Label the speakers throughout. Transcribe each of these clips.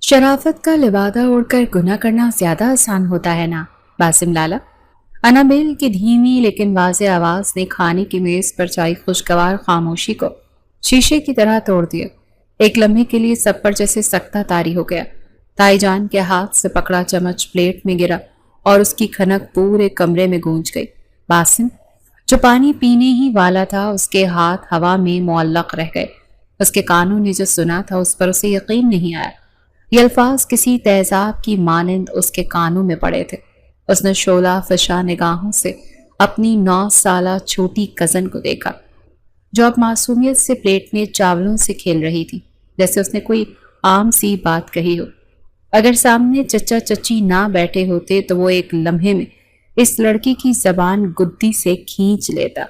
Speaker 1: شرافت کا لبادہ اوڑھ کر گناہ کرنا زیادہ آسان ہوتا ہے نا باسم لالا؟ انابیل کی دھیمی لیکن واضح آواز نے کھانے کی میز پر چھائی خوشگوار خاموشی کو شیشے کی طرح توڑ دیا۔ ایک لمحے کے لیے سب پر جیسے سکتہ طاری ہو گیا۔ تائی جان کے ہاتھ سے پکڑا چمچ پلیٹ میں گرا اور اس کی کھنک پورے کمرے میں گونج گئی۔ باسم جو پانی پینے ہی والا تھا، اس کے ہاتھ ہوا میں معلق رہ گئے۔ اس کے کانوں نے جو سنا تھا اس پر اسے یقین نہیں آیا۔ یہ الفاظ کسی تیزاب کی مانند اس کے کانوں میں پڑے تھے۔ اس نے شعلہ فشاں نگاہوں سے اپنی 9 سالہ چھوٹی کزن کو دیکھا، جو اب معصومیت سے پلیٹ میں چاولوں سے کھیل رہی تھی، جیسے اس نے کوئی عام سی بات کہی ہو۔ اگر سامنے چچا چچی نہ بیٹھے ہوتے تو وہ ایک لمحے میں اس لڑکی کی زبان گدی سے کھینچ لیتا۔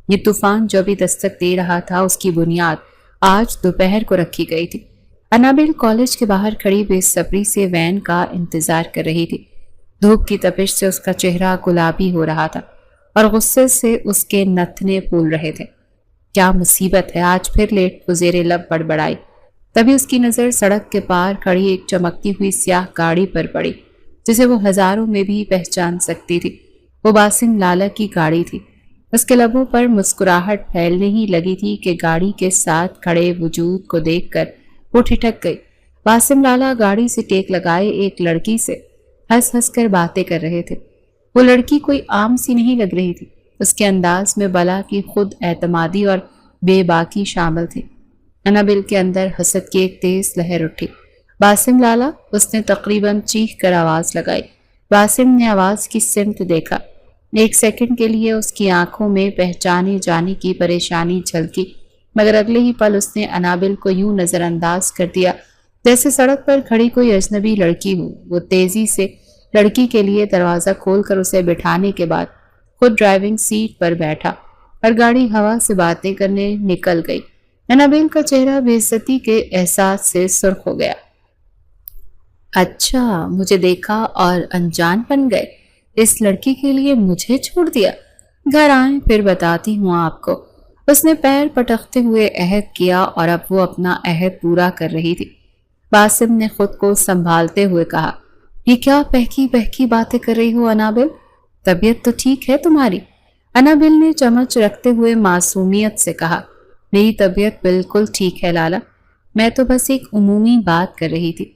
Speaker 1: یہ طوفان جو بھی دستک دے رہا تھا، اس کی بنیاد آج دوپہر کو رکھی گئی تھی۔ انابیل کالج کے باہر کھڑی بے صبری سے وین کا انتظار کر رہی تھی۔ دھوپ کی تپش سے اس کا چہرہ گلابی ہو رہا تھا اور غصے سے اس کے نتنے پھول رہے تھے۔ کیا مصیبت ہے، آج پھر لیٹ؟ وہ زیر لب بڑبڑائی۔ تبھی اس کی نظر سڑک کے پار کھڑی ایک چمکتی ہوئی سیاہ گاڑی پر پڑی، جسے وہ ہزاروں میں بھی پہچان سکتی تھی۔ وہ باسم لالا کی گاڑی تھی۔ اس کے لبوں پر مسکراہٹ پھیلنے ہی لگی تھی کہ گاڑی کے ساتھ کھڑے وجود کو دیکھ کر وہ ٹھٹک گئی۔ باسم لالا گاڑی سے ٹیک لگائے ایک لڑکی سے ہنس ہنس کر باتیں کر رہے تھے۔ وہ لڑکی کوئی عام سی نہیں لگ رہی تھی۔ اس کے انداز میں بلا کی خود اعتمادی اور بے باکی شامل تھی۔ انابیل کے اندر حسد کی ایک تیز لہر اٹھی۔ باسم لالا، اس نے تقریباً چیخ کر آواز لگائی۔ باسم نے آواز کی سمت دیکھا۔ ایک سیکنڈ کے لیے اس کی آنکھوں میں پہچانے جانے کی پریشانی جھلکی، مگر اگلے ہی پل اس نے انابیل کو یوں نظر انداز کر دیا جیسے سڑک پر کھڑی کوئی اجنبی لڑکی ہو۔ وہ تیزی سے لڑکی کے لیے دروازہ کھول کر اسے بٹھانے کے بعد خود ڈرائیونگ سیٹ پر بیٹھا اور گاڑی ہوا سے باتیں کرنے نکل گئی۔ انابیل کا چہرہ بے عزتی کے احساس سے سرخ ہو گیا۔ اچھا، مجھے دیکھا اور انجان بن گئے؟ اس لڑکی کے لیے مجھے چھوڑ دیا؟ گھر آئیں پھر بتاتی ہوں آپ کو۔ اس نے پیر پٹکتے ہوئے عہد کیا اور اب وہ اپنا عہد پورا کر رہی تھی۔ باسم نے خود کو سنبھالتے ہوئے کہا، یہ کیا بہکی بہکی باتیں کر رہی ہو انابیل؟ طبیعت تو ٹھیک ہے تمہاری؟ انابیل نے چمچ رکھتے ہوئے معصومیت سے کہا، میری طبیعت بالکل ٹھیک ہے لالا، میں تو بس ایک عمومی بات کر رہی تھی۔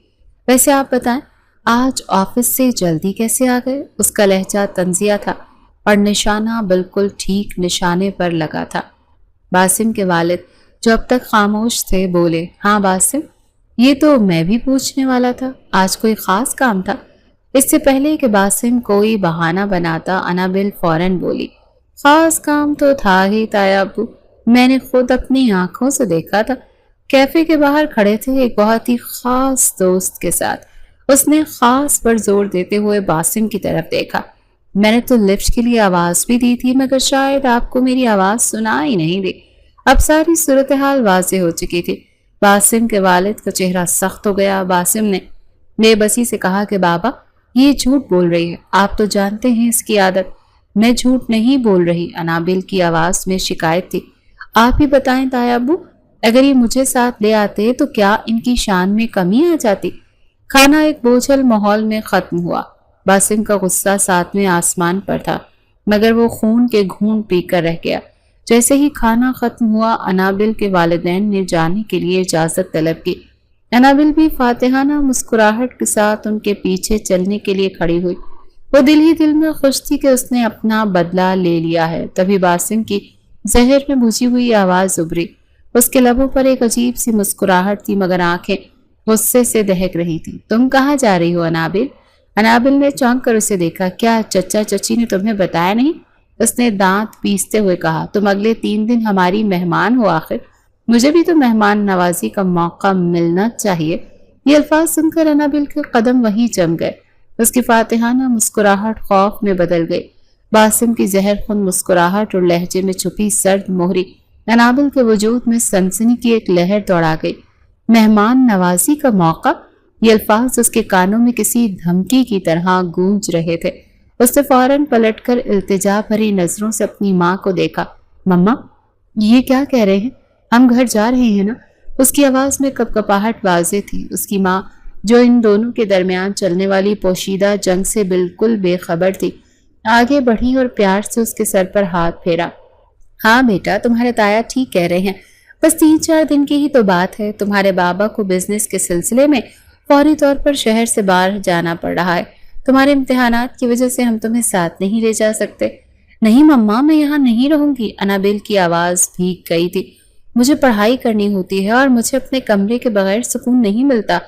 Speaker 1: ویسے آپ بتائیں، آج آفس سے جلدی کیسے آ گئے؟ اس کا لہجہ طنزیہ تھا اور نشانہ بالکل ٹھیک نشانے پر لگا تھا۔ باسم کے والد جو اب تک خاموش تھے بولے، ہاں باسم، یہ تو میں بھی پوچھنے والا تھا، آج کوئی خاص کام تھا؟ اس سے پہلے کہ باسم کوئی بہانہ بناتا، انابیل فوراً بولی، خاص کام تو تھا ہی تایا ابو، میں نے خود اپنی آنکھوں سے دیکھا تھا۔ کیفے کے باہر کھڑے تھے ایک بہت ہی خاص دوست کے ساتھ۔ اس نے خاص پر زور دیتے ہوئے باسم کی طرف دیکھا۔ میں نے تو لفٹ کے لیے آواز بھی دی تھی، مگر شاید آپ کو میری آواز سنا ہی نہیں دی۔ اب ساری صورتحال واضح ہو چکی تھی۔ باسم کے والد کا چہرہ سخت ہو گیا۔ باسم نے بے بسی سے کہا کہ بابا، یہ جھوٹ بول رہی ہے، آپ تو جانتے ہیں اس کی عادت۔ میں جھوٹ نہیں بول رہی، انابیل کی آواز میں شکایت تھی۔ آپ ہی بتائیں تایا ابو، اگر یہ مجھے ساتھ لے آتے تو کیا ان کی شان میں کمی آ جاتی؟ کھانا ایک بوجھل ماحول میں ختم ہوا۔ باسم کا غصہ ساتویں آسمان پر تھا، مگر وہ خون کے گھونٹ پی کر رہ گیا۔ جیسے ہی کھانا ختم ہوا، انابیل کے والدین نے جانے کے لیے اجازت طلب کی۔ انابیل بھی فاتحانہ مسکراہٹ کے ساتھ ان کے پیچھے چلنے کے لیے کھڑی ہوئی۔ وہ دل ہی دل میں خوش تھی کہ اس نے اپنا بدلہ لے لیا ہے۔ تبھی باسم کی زہر میں بجھی ہوئی آواز ابھری۔ اس کے لبوں پر ایک عجیب سی مسکراہٹ تھی، مگر آنکھیں غصے سے دہک رہی تھی۔ تم کہاں جا رہی ہو انابیل؟ انابیل نے چونک کر اسے دیکھا۔ کیا چچا چچی نے تمہیں بتایا نہیں؟ اس نے دانت پیستے ہوئے کہا، تم اگلے 3 دن ہماری مہمان ہو، آخر مجھے بھی تو مہمان نوازی کا موقع ملنا چاہیے۔ یہ الفاظ سن کر انابیل کے قدم وہیں جم گئے۔ اس کی فاتحانہ مسکراہٹ خوف میں بدل گئی۔ باسم کی زہر خون مسکراہٹ اور لہجے میں چھپی سرد مہری انابیل کے وجود میں سنسنی کی ایک لہر دوڑا گئی۔ مہمان نوازی کا موقع؟ یہ الفاظ اس کے کانوں میں کسی دھمکی کی طرح گونج رہے تھے۔ اس نے فوراً پلٹ کر التجا بھری نظروں سے اپنی ماں کو دیکھا۔ مما، یہ کیا کہہ رہے ہیں؟ ہم گھر جا رہے ہیں نا؟ اس کی آواز میں کپکپاہٹ واضح تھی۔ اس کی ماں جو ان دونوں کے درمیان چلنے والی پوشیدہ جنگ سے بالکل بے خبر تھی، آگے بڑھی اور پیار سے اس کے سر پر ہاتھ پھیرا۔ ہاں بیٹا، تمہارے تایا ٹھیک کہہ رہے ہیں، بس 3-4 دن کی ہی تو بات ہے۔ تمہارے بابا کو بزنس کے سلسلے میں فوری طور پر شہر سے باہر جانا پڑ رہا ہے۔ تمہارے امتحانات کی وجہ سے ہم تمہیں ساتھ نہیں لے جا سکتے۔ نہیں مما، میں یہاں نہیں رہوں گی، انابل کی آواز بھیگ گئی تھی۔ مجھے پڑھائی کرنی ہوتی ہے اور مجھے اپنے کمرے کے بغیر سکون نہیں ملتا۔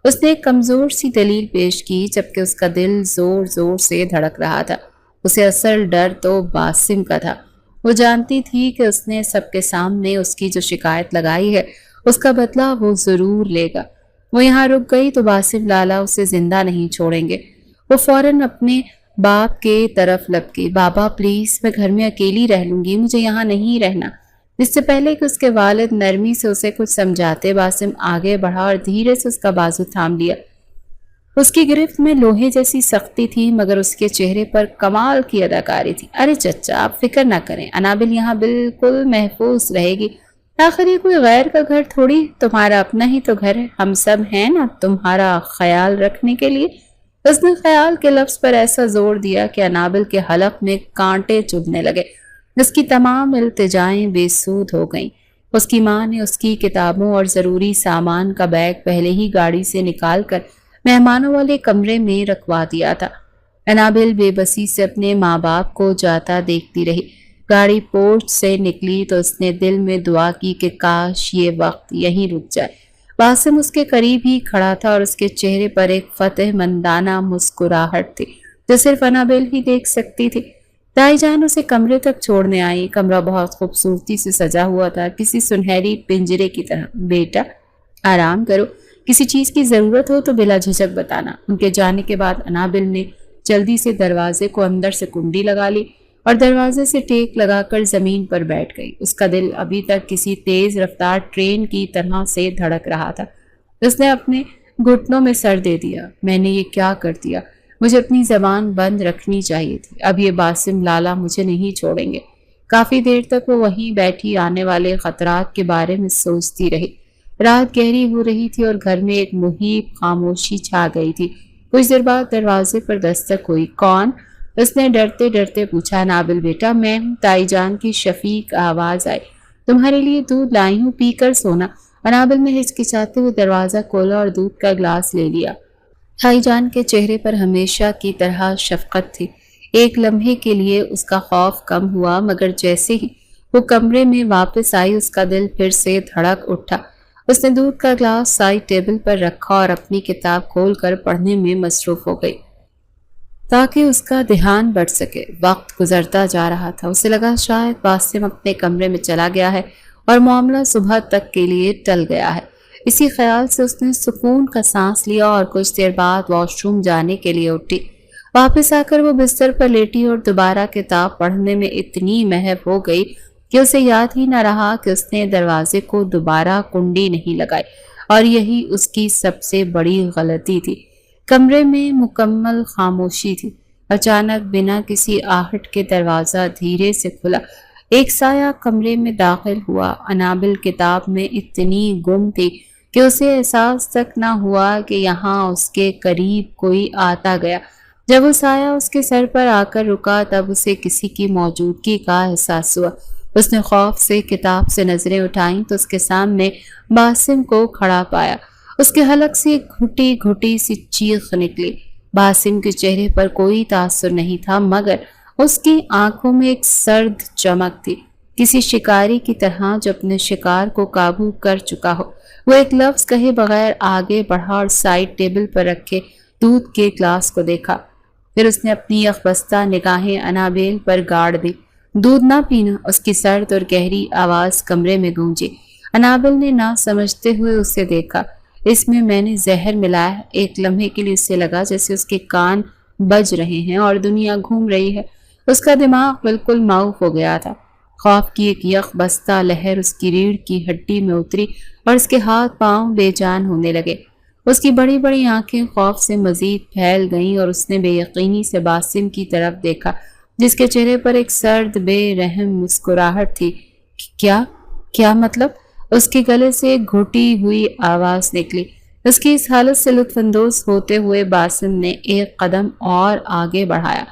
Speaker 1: اس نے ایک کمزور سی دلیل پیش کی، جبکہ اس کا دل زور زور سے دھڑک رہا تھا۔ اسے اصل ڈر تو باسم کا تھا۔ وہ جانتی تھی کہ اس نے سب کے سامنے اس کی جو شکایت لگائی ہے، اس کا بدلہ وہ ضرور لے گا۔ وہ یہاں رک گئی تو باسم لالا اسے زندہ نہیں چھوڑیں گے۔ وہ فوراً اپنے باپ کے طرف لپکی۔ بابا پلیز، میں گھر میں اکیلی رہ لوں گی، مجھے یہاں نہیں رہنا۔ اس سے پہلے کہ اس کے والد نرمی سے اسے کچھ سمجھاتے، باسم آگے بڑھا اور دھیرے سے اس کا بازو تھام لیا۔ اس کی گرفت میں لوہے جیسی سختی تھی، مگر اس کے چہرے پر کمال کی اداکاری تھی۔ ارے چچا، آپ فکر نہ کریں، انابل یہاں بالکل محفوظ رہے گی۔ آخر یہ کوئی غیر کا گھر تھوڑی، تمہارا اپنا ہی تو گھر ہے۔ ہم سب ہیں نا تمہارا خیال رکھنے کے لیے۔ اس نے خیال کے لفظ پر ایسا زور دیا کہ انابل کے حلق میں کانٹے چبھنے لگے۔ اس کی تمام التجائیں بے سود ہو گئیں۔ اس کی ماں نے اس کی کتابوں اور ضروری سامان کا بیگ پہلے ہی گاڑی سے نکال کر مہمانوں والے کمرے میں رکھوا دیا تھا۔ انابل بے بسی سے اپنے ماں باپ کو جاتا دیکھتی رہی۔ گاڑی پورچ سے نکلی تو اس نے دل میں دعا کی کہ کاش یہ وقت یہیں رک جائے۔ باسم اس کے قریب ہی کھڑا تھا اور اس کے چہرے پر ایک فتح مندانہ مسکراہٹ تھی جو صرف انابل ہی دیکھ سکتی تھی۔ دائی جان اسے کمرے تک چھوڑنے آئی۔ کمرہ بہت خوبصورتی سے سجا ہوا تھا، کسی سنہری پنجرے کی طرح۔ بیٹا آرام کرو، کسی چیز کی ضرورت ہو تو بلا جھجک بتانا۔ ان کے جانے کے بعد انابل نے جلدی سے دروازے کو اندر سے کنڈی لگا لی اور دروازے سے ٹیک لگا کر زمین پر بیٹھ گئی۔ اس کا دل ابھی تک کسی تیز رفتار ٹرین کی طرح سے دھڑک رہا تھا۔ اس نے اپنے گھٹنوں میں سر دے دیا۔ میں نے یہ کیا کر دیا؟ مجھے اپنی زبان بند رکھنی چاہیے تھی۔ اب یہ باسم لالا مجھے نہیں چھوڑیں گے۔ کافی دیر تک وہ وہیں بیٹھی آنے والے خطرات کے بارے میں سوچتی رہی۔ رات گہری ہو رہی تھی اور گھر میں ایک محیب خاموشی چھا گئی تھی۔ کچھ دیر بعد دروازے پر دستک ہوئی۔ کون؟ اس نے ڈرتے ڈرتے پوچھا۔ نابل بیٹا، میں ہوں، تائی جان کی شفیق آواز آئی۔ تمہارے لیے دودھ لائی ہوں، پی کر سونا۔ انابل نے ہچکچاتے ہوئے دروازہ کھولا اور دودھ کا گلاس لے لیا۔ تائی جان کے چہرے پر ہمیشہ کی طرح شفقت تھی۔ ایک لمحے کے لیے اس کا خوف کم ہوا، مگر جیسے ہی وہ کمرے میں واپس آئی اس کا دل پھر سے دھڑک اٹھا۔ اس نے دودھ کا گلاس سائڈ ٹیبل پر رکھا اور اپنی کتاب کھول کر پڑھنے میں مصروف ہو گئی تاکہ اس کا دھیان بڑھ سکے۔ وقت گزرتا جا رہا تھا۔ اسے لگا شاید باسم اپنے کمرے میں چلا گیا ہے اور معاملہ صبح تک کے لیے ٹل گیا ہے۔ اسی خیال سے اس نے سکون کا سانس لیا اور کچھ دیر بعد واش روم جانے کے لیے اٹھی۔ واپس آ کر وہ بستر پر لیٹی اور دوبارہ کتاب پڑھنے میں اتنی محو ہو گئی کہ اسے یاد ہی نہ رہا کہ اس نے دروازے کو دوبارہ کنڈی نہیں لگائی، اور یہی اس کی سب سے بڑی غلطی تھی۔ کمرے میں مکمل خاموشی تھی۔ اچانک بنا کسی آہٹ کے دروازہ دھیرے سے کھلا۔ ایک سایہ کمرے میں داخل ہوا۔ انابل کتاب میں اتنی گم تھی کہ اسے احساس تک نہ ہوا کہ یہاں اس کے قریب کوئی آتا گیا۔ جب وہ سایہ اس کے سر پر آ کر رکا تب اسے کسی کی موجودگی کا احساس ہوا۔ اس نے خوف سے کتاب سے نظریں اٹھائیں تو اس کے سامنے باسم کو کھڑا پایا۔ اس کے حلق سے ایک گھٹی گھٹی سی چیخ نکلی۔ باسم کے چہرے پر کوئی تاثر نہیں تھا، مگر اس کی آنکھوں میں ایک سرد چمک تھی، کسی شکاری کی طرح جو اپنے شکار کو قابو کر چکا ہو۔ وہ ایک لفظ کہے بغیر آگے بڑھا اور سائڈ ٹیبل پر رکھے دودھ کے گلاس کو دیکھا۔ پھر اس نے اپنی یکبستہ نگاہیں انابل پر گاڑ دی۔ دودھ نہ پینا، اس کی سرد اور گہری آواز کمرے میں گونجی۔ انابل نے نہ سمجھتے ہوئے اسے دیکھا۔ اس میں نے زہر ملایا ہے۔ ایک لمحے کے لیے اسے لگا جیسے اس کے کان بج رہے ہیں اور دنیا گھوم رہی ہے۔ اس کا دماغ بالکل معاف ہو گیا تھا۔ خوف کی ایک یکبستہ لہر اس کی ریڑھ کی ہڈی میں اتری اور اس کے ہاتھ پاؤں بے جان ہونے لگے۔ اس کی بڑی بڑی آنکھیں خوف سے مزید پھیل گئیں اور اس نے بے یقینی سے باسم کی طرف دیکھا جس کے چہرے پر ایک سرد بے رحم مسکراہٹ تھی۔ کیا مطلب؟ اس کے گلے سے ایک گھٹی ہوئی آواز نکلی۔ اس کی اس حالت سے لطف اندوز ہوتے ہوئے باسم نے ایک قدم اور آگے بڑھایا۔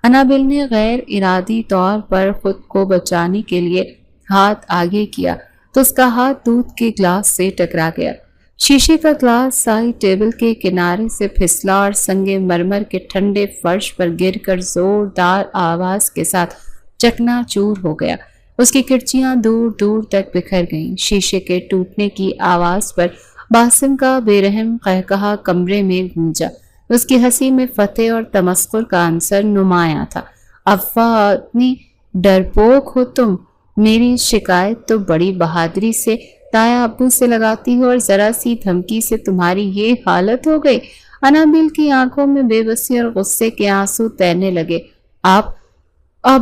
Speaker 1: انابل نے غیر ارادی طور پر خود کو بچانے کے لیے ہاتھ آگے کیا تو اس کا ہاتھ دودھ کے گلاس سے ٹکرا گیا۔ شیشے کا گلاس سائڈ ٹیبل کے کنارے سے پھسلا اور سنگ مرمر کے ٹھنڈے فرش پر گر کر زوردار آواز کے ساتھ چکنا چور ہو گیا۔ اس کی کرچیاں دور دور تک بکھر گئیں۔ شیشے کے ٹوٹنے کی آواز پر باسم کا بے رحم قہقہا کمرے میں گونجا۔ اس کی ہنسی میں فتح اور تمسخر کا عنصر نمایاں تھا۔ افواہ، اتنی ڈرپوک ہو تم، میری شکایت تو بڑی بہادری سے تایا ابو سے لگاتی ہو اور ذرا سی دھمکی سے تمہاری یہ حالت ہو گئی۔ انابل کی آنکھوں میں بے بسی اور غصے کے آنسو تیرنے لگے۔ آپ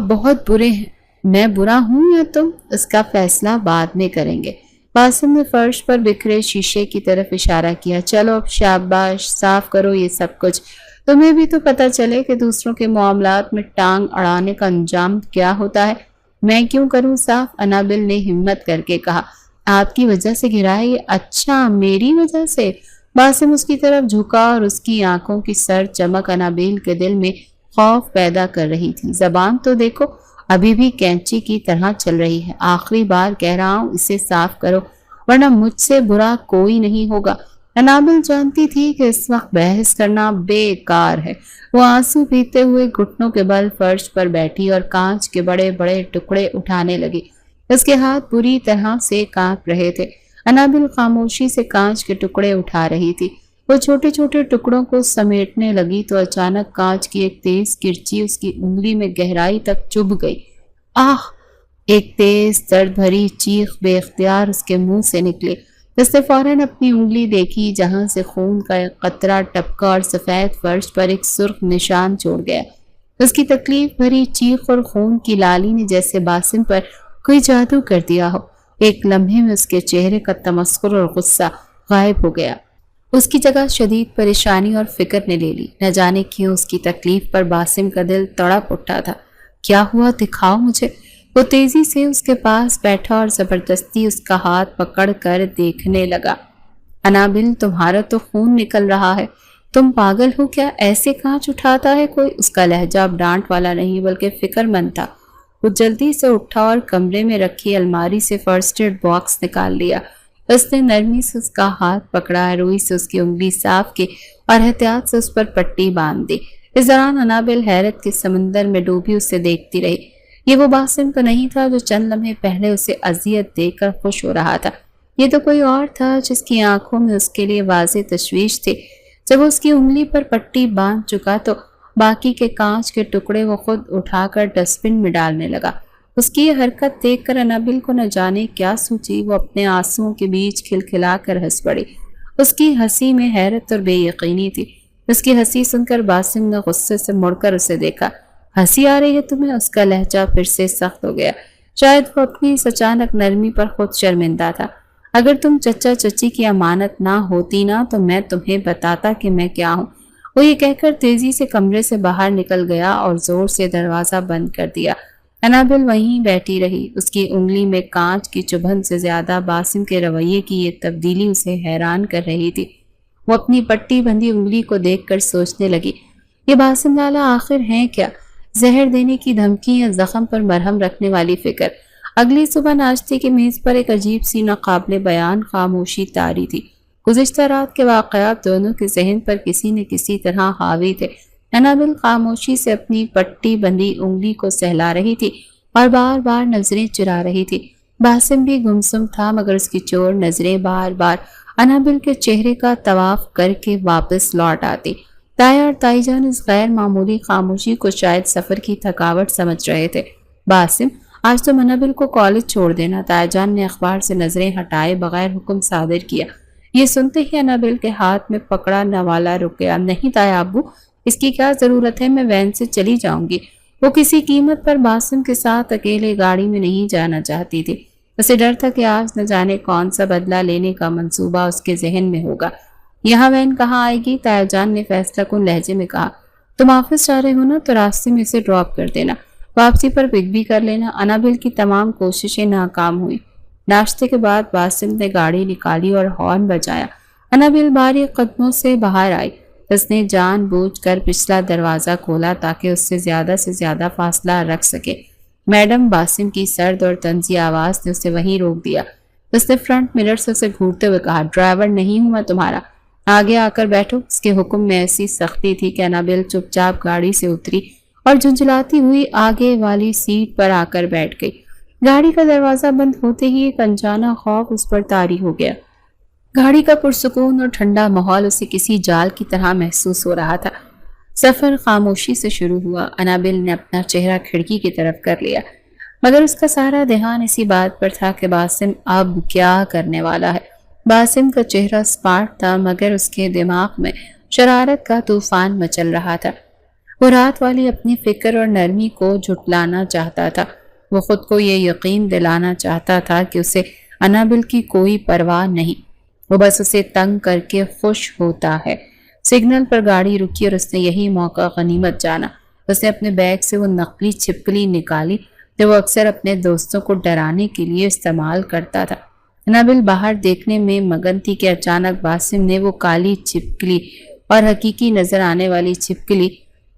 Speaker 1: بہت برے ہیں۔ میں برا ہوں یا تم؟ اس کا فیصلہ بعد میں کریں گے۔ باسم نے فرش پر بکھرے شیشے کی طرف اشارہ کیا۔ چلو اب شاباش، صاف کرو یہ سب کچھ۔ تمہیں بھی تو پتہ چلے کہ دوسروں کے معاملات میں ٹانگ اڑانے کا انجام کیا ہوتا ہے۔ میں کیوں کروں صاف؟ انابل نے ہمت کر کے کہا۔ آپ کی وجہ سے گرا ہے یہ؟ اچھا، میری وجہ سے؟ باسم اس کی طرف جھکا اور اس کی آنکھوں کی سر چمک انابل کے دل میں خوف پیدا کر رہی تھی۔ زبان تو دیکھو، ابھی بھی کینچی کی طرح چل رہی ہے۔ آخری بار کہہ رہا ہوں، اسے صاف کرو ورنہ مجھ سے برا کوئی نہیں ہوگا۔ انابل جانتی تھی کہ اس وقت بحث کرنا بیکار ہے۔ وہ آنسو پیتے ہوئے گھٹنوں کے بل فرش پر بیٹھی اور کانچ کے بڑے بڑے ٹکڑے اٹھانے لگی۔ اس کے ہاتھ بری طرح سے کانپ رہے تھے۔ انابل خاموشی سے کانچ کے ٹکڑے اٹھا رہی تھی۔ وہ چھوٹے چھوٹے ٹکڑوں کو سمیٹنے لگی تو اچانک کانچ کی ایک تیز کرچی اس کی انگلی میں گہرائی تک چبھ گئی۔ آہ! ایک تیز درد بھری چیخ بے اختیار اس کے منہ سے نکلی۔ اس نے فوراً اپنی انگلی دیکھی جہاں سے خون کا ایک قطرہ ٹپکا اور سفید فرش پر ایک سرخ نشان چھوڑ گیا۔ اس کی تکلیف بھری چیخ اور خون کی لالی نے جیسے باسم پر کوئی جادو کر دیا ہو۔ ایک لمحے میں اس کے چہرے کا تمسخر اور غصہ غائب ہو گیا۔ اس کی جگہ شدید پریشانی اور فکر نے لے لی۔ نہ جانے کیوں اس کی تکلیف پر باسم کا دل تڑپ اٹھا تھا۔ کیا ہوا؟ دکھاؤ مجھے۔ وہ تیزی سے اس کے پاس بیٹھا اور زبردستی اس کا ہاتھ پکڑ کر دیکھنے لگا۔ انابل، تمہارا تو خون نکل رہا ہے۔ تم پاگل ہو کیا؟ ایسے کانچ اٹھاتا ہے کوئی؟ اس کا لہجہ اب ڈانٹ والا نہیں بلکہ فکر مند تھا۔ وہ جلدی سے اٹھا اور کمرے میں رکھی الماری سے فرسٹ ایڈ باکس نکال لیا۔ اس نے نرمی سے اس کا ہاتھ پکڑا، روئی سے اس کی انگلی صاف کی اور احتیاط سے اس پر پٹی باندھ دی۔ اس دوران انابل حیرت کے سمندر میں ڈوبی اسے دیکھتی رہی۔ یہ وہ باسم تو نہیں تھا جو چند لمحے پہلے اسے اذیت دے کر خوش ہو رہا تھا۔ یہ تو کوئی اور تھا جس کی آنکھوں میں اس کے لیے واضح تشویش تھی۔ جب وہ اس کی انگلی پر پٹی باندھ چکا تو باقی کے کانچ کے ٹکڑے وہ خود اٹھا کر ڈسٹ بن میں ڈالنے لگا۔ اس کی یہ حرکت دیکھ کر انابل کو نہ جانے کیا سوچی۔ وہ اپنے آنسوؤں کے بیچ کھلکھلا کر ہنس پڑی۔ اس کی ہنسی میں حیرت اور بے یقینی تھی۔ اس کی ہنسی سن کر باسم نے غصے سے مڑ کر اسے دیکھا۔ ہنسی آ رہی ہے تمہیں؟ اس کا لہجہ پھر سے سخت ہو گیا۔ شاید وہ اپنی اس اچانک نرمی پر خود شرمندہ تھا۔ اگر تم چچا چچی کی امانت نہ ہوتی نا تو میں تمہیں بتاتا کہ میں کیا ہوں۔ وہ یہ کہہ کر تیزی سے کمرے سے باہر نکل گیا اور زور سے دروازہ بند کر دیا۔ انابل وہیں بیٹھی رہی۔ اس کی انگلی میں کانچ کی چبھن سے زیادہ باسم کے رویے کی یہ تبدیلی اسے حیران کر رہی تھی۔ وہ اپنی پٹی بندھی انگلی کو دیکھ کر سوچنے لگی، یہ باسم لالا آخر ہیں کیا؟ زہر دینے کی دھمکی یا زخم پر مرہم رکھنے والی فکر؟ اگلی صبح ناشتے کی میز پر ایک عجیب سی ناقابل بیان خاموشی طاری تھی۔ گزشتہ رات کے واقعات دونوں کے ذہن پر کسی نہ کسی طرح حاوی تھے۔ انابل خاموشی سے اپنی پٹی بندھی انگلی کو سہلا رہی تھی اور بار بار نظریں چرا رہی تھی۔ باسم بھی گمسم تھا مگر اس کی چور نظریں بار بار انابل کے چہرے کا طواف کر کے واپس لوٹ آتی۔ تایا اور تائی جان اس غیر معمولی خاموشی کو شاید سفر کی تھکاوٹ سمجھ رہے تھے۔ باسم، آج تم انابل کو کالج چھوڑ دینا، تائی جان نے اخبار سے نظریں ہٹائے بغیر حکم صادر کیا۔ یہ سنتے ہی انابل کے ہاتھ میں پکڑا نوالا رک گیا۔ نہیں تایا ابو، اس کی کیا ضرورت ہے؟ میں وین سے چلی جاؤں گی۔ وہ کسی قیمت پر باسم کے ساتھ اکیلے گاڑی میں نہیں جانا چاہتی تھی۔ اسے ڈر تھا کہ آج نہ جانے کون سا بدلہ لینے کا منصوبہ اس کے ذہن میں ہوگا۔ یہاں وین کہاں آئے گی؟ تایا جان نے فیصلہ کن لہجے میں کہا۔ تم آفس جا رہے ہو نا تو راستے میں اسے ڈراپ کر دینا، واپسی پر پک بھی کر لینا۔ انابل کی تمام کوششیں ناکام ہوئی۔ ناشتے کے بعد باسم نے گاڑی نکالی اور ہارن بجایا۔ انابل باری قدموں سے باہر آئی۔ اس نے جان بوجھ کر پچھلا دروازہ کھولا تاکہ اس سے زیادہ فاصلہ رکھ سکے۔ میڈم، باسم کی سرد اور طنزی آواز نے اسے وہیں روک دیا۔ اس نے فرنٹ مرر سے اسے گھورتے ہوئے کہا، ڈرائیور نہیں ہوں میں تمہارا، آگے آ کر بیٹھو۔ اس کے حکم میں ایسی سختی تھی کہ انابل چپ چاپ گاڑی سے اتری اور جھنجھلاتی ہوئی آگے والی سیٹ پر آ کر بیٹھ گئی۔ گاڑی کا دروازہ بند ہوتے ہی ایک انجانا خوف اس پر طاری ہو گیا۔ گاڑی کا پرسکون اور ٹھنڈا ماحول اسے کسی جال کی طرح محسوس ہو رہا تھا۔ سفر خاموشی سے شروع ہوا۔ انابل نے اپنا چہرہ کھڑکی کی طرف کر لیا، مگر اس کا سارا دھیان اسی بات پر تھا کہ باسم اب کیا کرنے والا ہے۔ باسم کا چہرہ سپاٹ تھا، مگر اس کے دماغ میں شرارت کا طوفان مچل رہا تھا۔ وہ رات والی اپنی فکر اور نرمی کو جھٹلانا چاہتا تھا۔ وہ خود کو یہ یقین دلانا چاہتا تھا کہ اسے انابل کی کوئی پرواہ نہیں، وہ بس اسے تنگ کر کے خوش ہوتا ہے۔ سگنل پر گاڑی رکی اور اس نے یہی موقع غنیمت جانا۔ اس نے اپنے بیگ سے وہ نقلی چھپکلی نکالی جو وہ اکثر اپنے دوستوں کو ڈرانے کے لیے استعمال کرتا تھا۔ انابل باہر دیکھنے میں مگن تھی کہ اچانک باسم نے وہ کالی چھپکلی اور حقیقی نظر آنے والی چھپکلی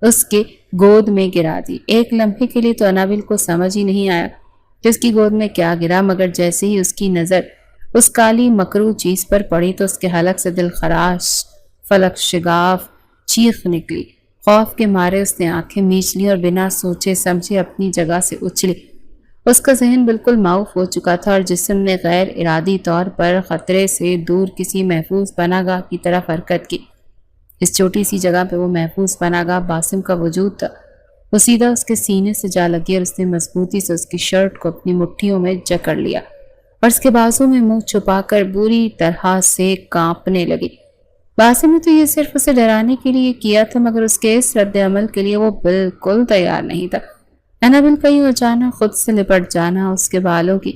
Speaker 1: اس کے گود میں گرا دی۔ ایک لمحے کے لیے تو انابل کو سمجھ ہی نہیں آیا کہ اس کی گود میں کیا گرا، مگر جیسے ہی اس کی نظر اس کالی مکروہ چیز پر پڑی تو اس کے حلق سے دل خراش فلک شگاف چیخ نکلی۔ خوف کے مارے اس نے آنکھیں میچ لی اور بنا سوچے سمجھے اپنی جگہ سے اچھلی۔ اس کا ذہن بالکل معاف ہو چکا تھا اور جسم نے غیر ارادی طور پر خطرے سے دور کسی محفوظ پناہ گاہ کی طرف حرکت کی۔ اس چھوٹی سی جگہ پہ وہ محفوظ پناہ گاہ باسم کا وجود تھا۔ وہ سیدھا اس کے سینے سے جا لگی اور اس نے مضبوطی سے اس کی شرٹ کو اپنی مٹھیوں میں جکڑ لیا اور اس کے بازو میں منہ چھپا کر بری طرح سے کانپنے لگی۔ باسم نے تو یہ صرف اسے ڈرانے کے لیے کیا تھا، مگر اس کے اس رد عمل کے لیے وہ بالکل تیار نہیں تھا۔ انابل کا یوں اچانک خود سے لپٹ جانا، اس کے بالوں کی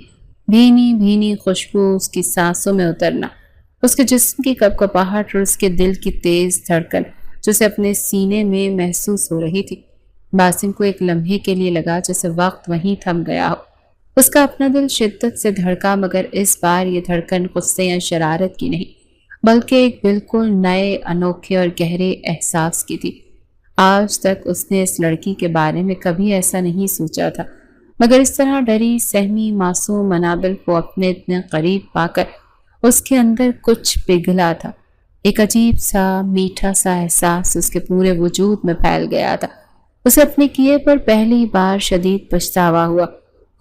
Speaker 1: بھینی بھینی خوشبو اس کی سانسوں میں اترنا، اس کے جسم کی کپکپاہٹ اور اس کے دل کی تیز دھڑکن جو اسے اپنے سینے میں محسوس ہو رہی تھی۔ باسم کو ایک لمحے کے لیے لگا جیسے وقت وہیں تھم گیا ہو۔ اس کا اپنا دل شدت سے دھڑکا، مگر اس بار یہ دھڑکن غصے یا شرارت کی نہیں، بلکہ ایک بالکل نئے، انوکھے اور گہرے احساس کی تھی۔ آج تک اس نے اس لڑکی کے بارے میں کبھی ایسا نہیں سوچا تھا، مگر اس طرح ڈری سہمی معصوم انابل کو اپنے اتنے قریب پا کر اس کے اندر کچھ پگھلا تھا۔ ایک عجیب سا میٹھا سا احساس اس کے پورے وجود میں پھیل گیا تھا۔ اسے اپنے کیے پر پہلی بار شدید پچھتاوا ہوا۔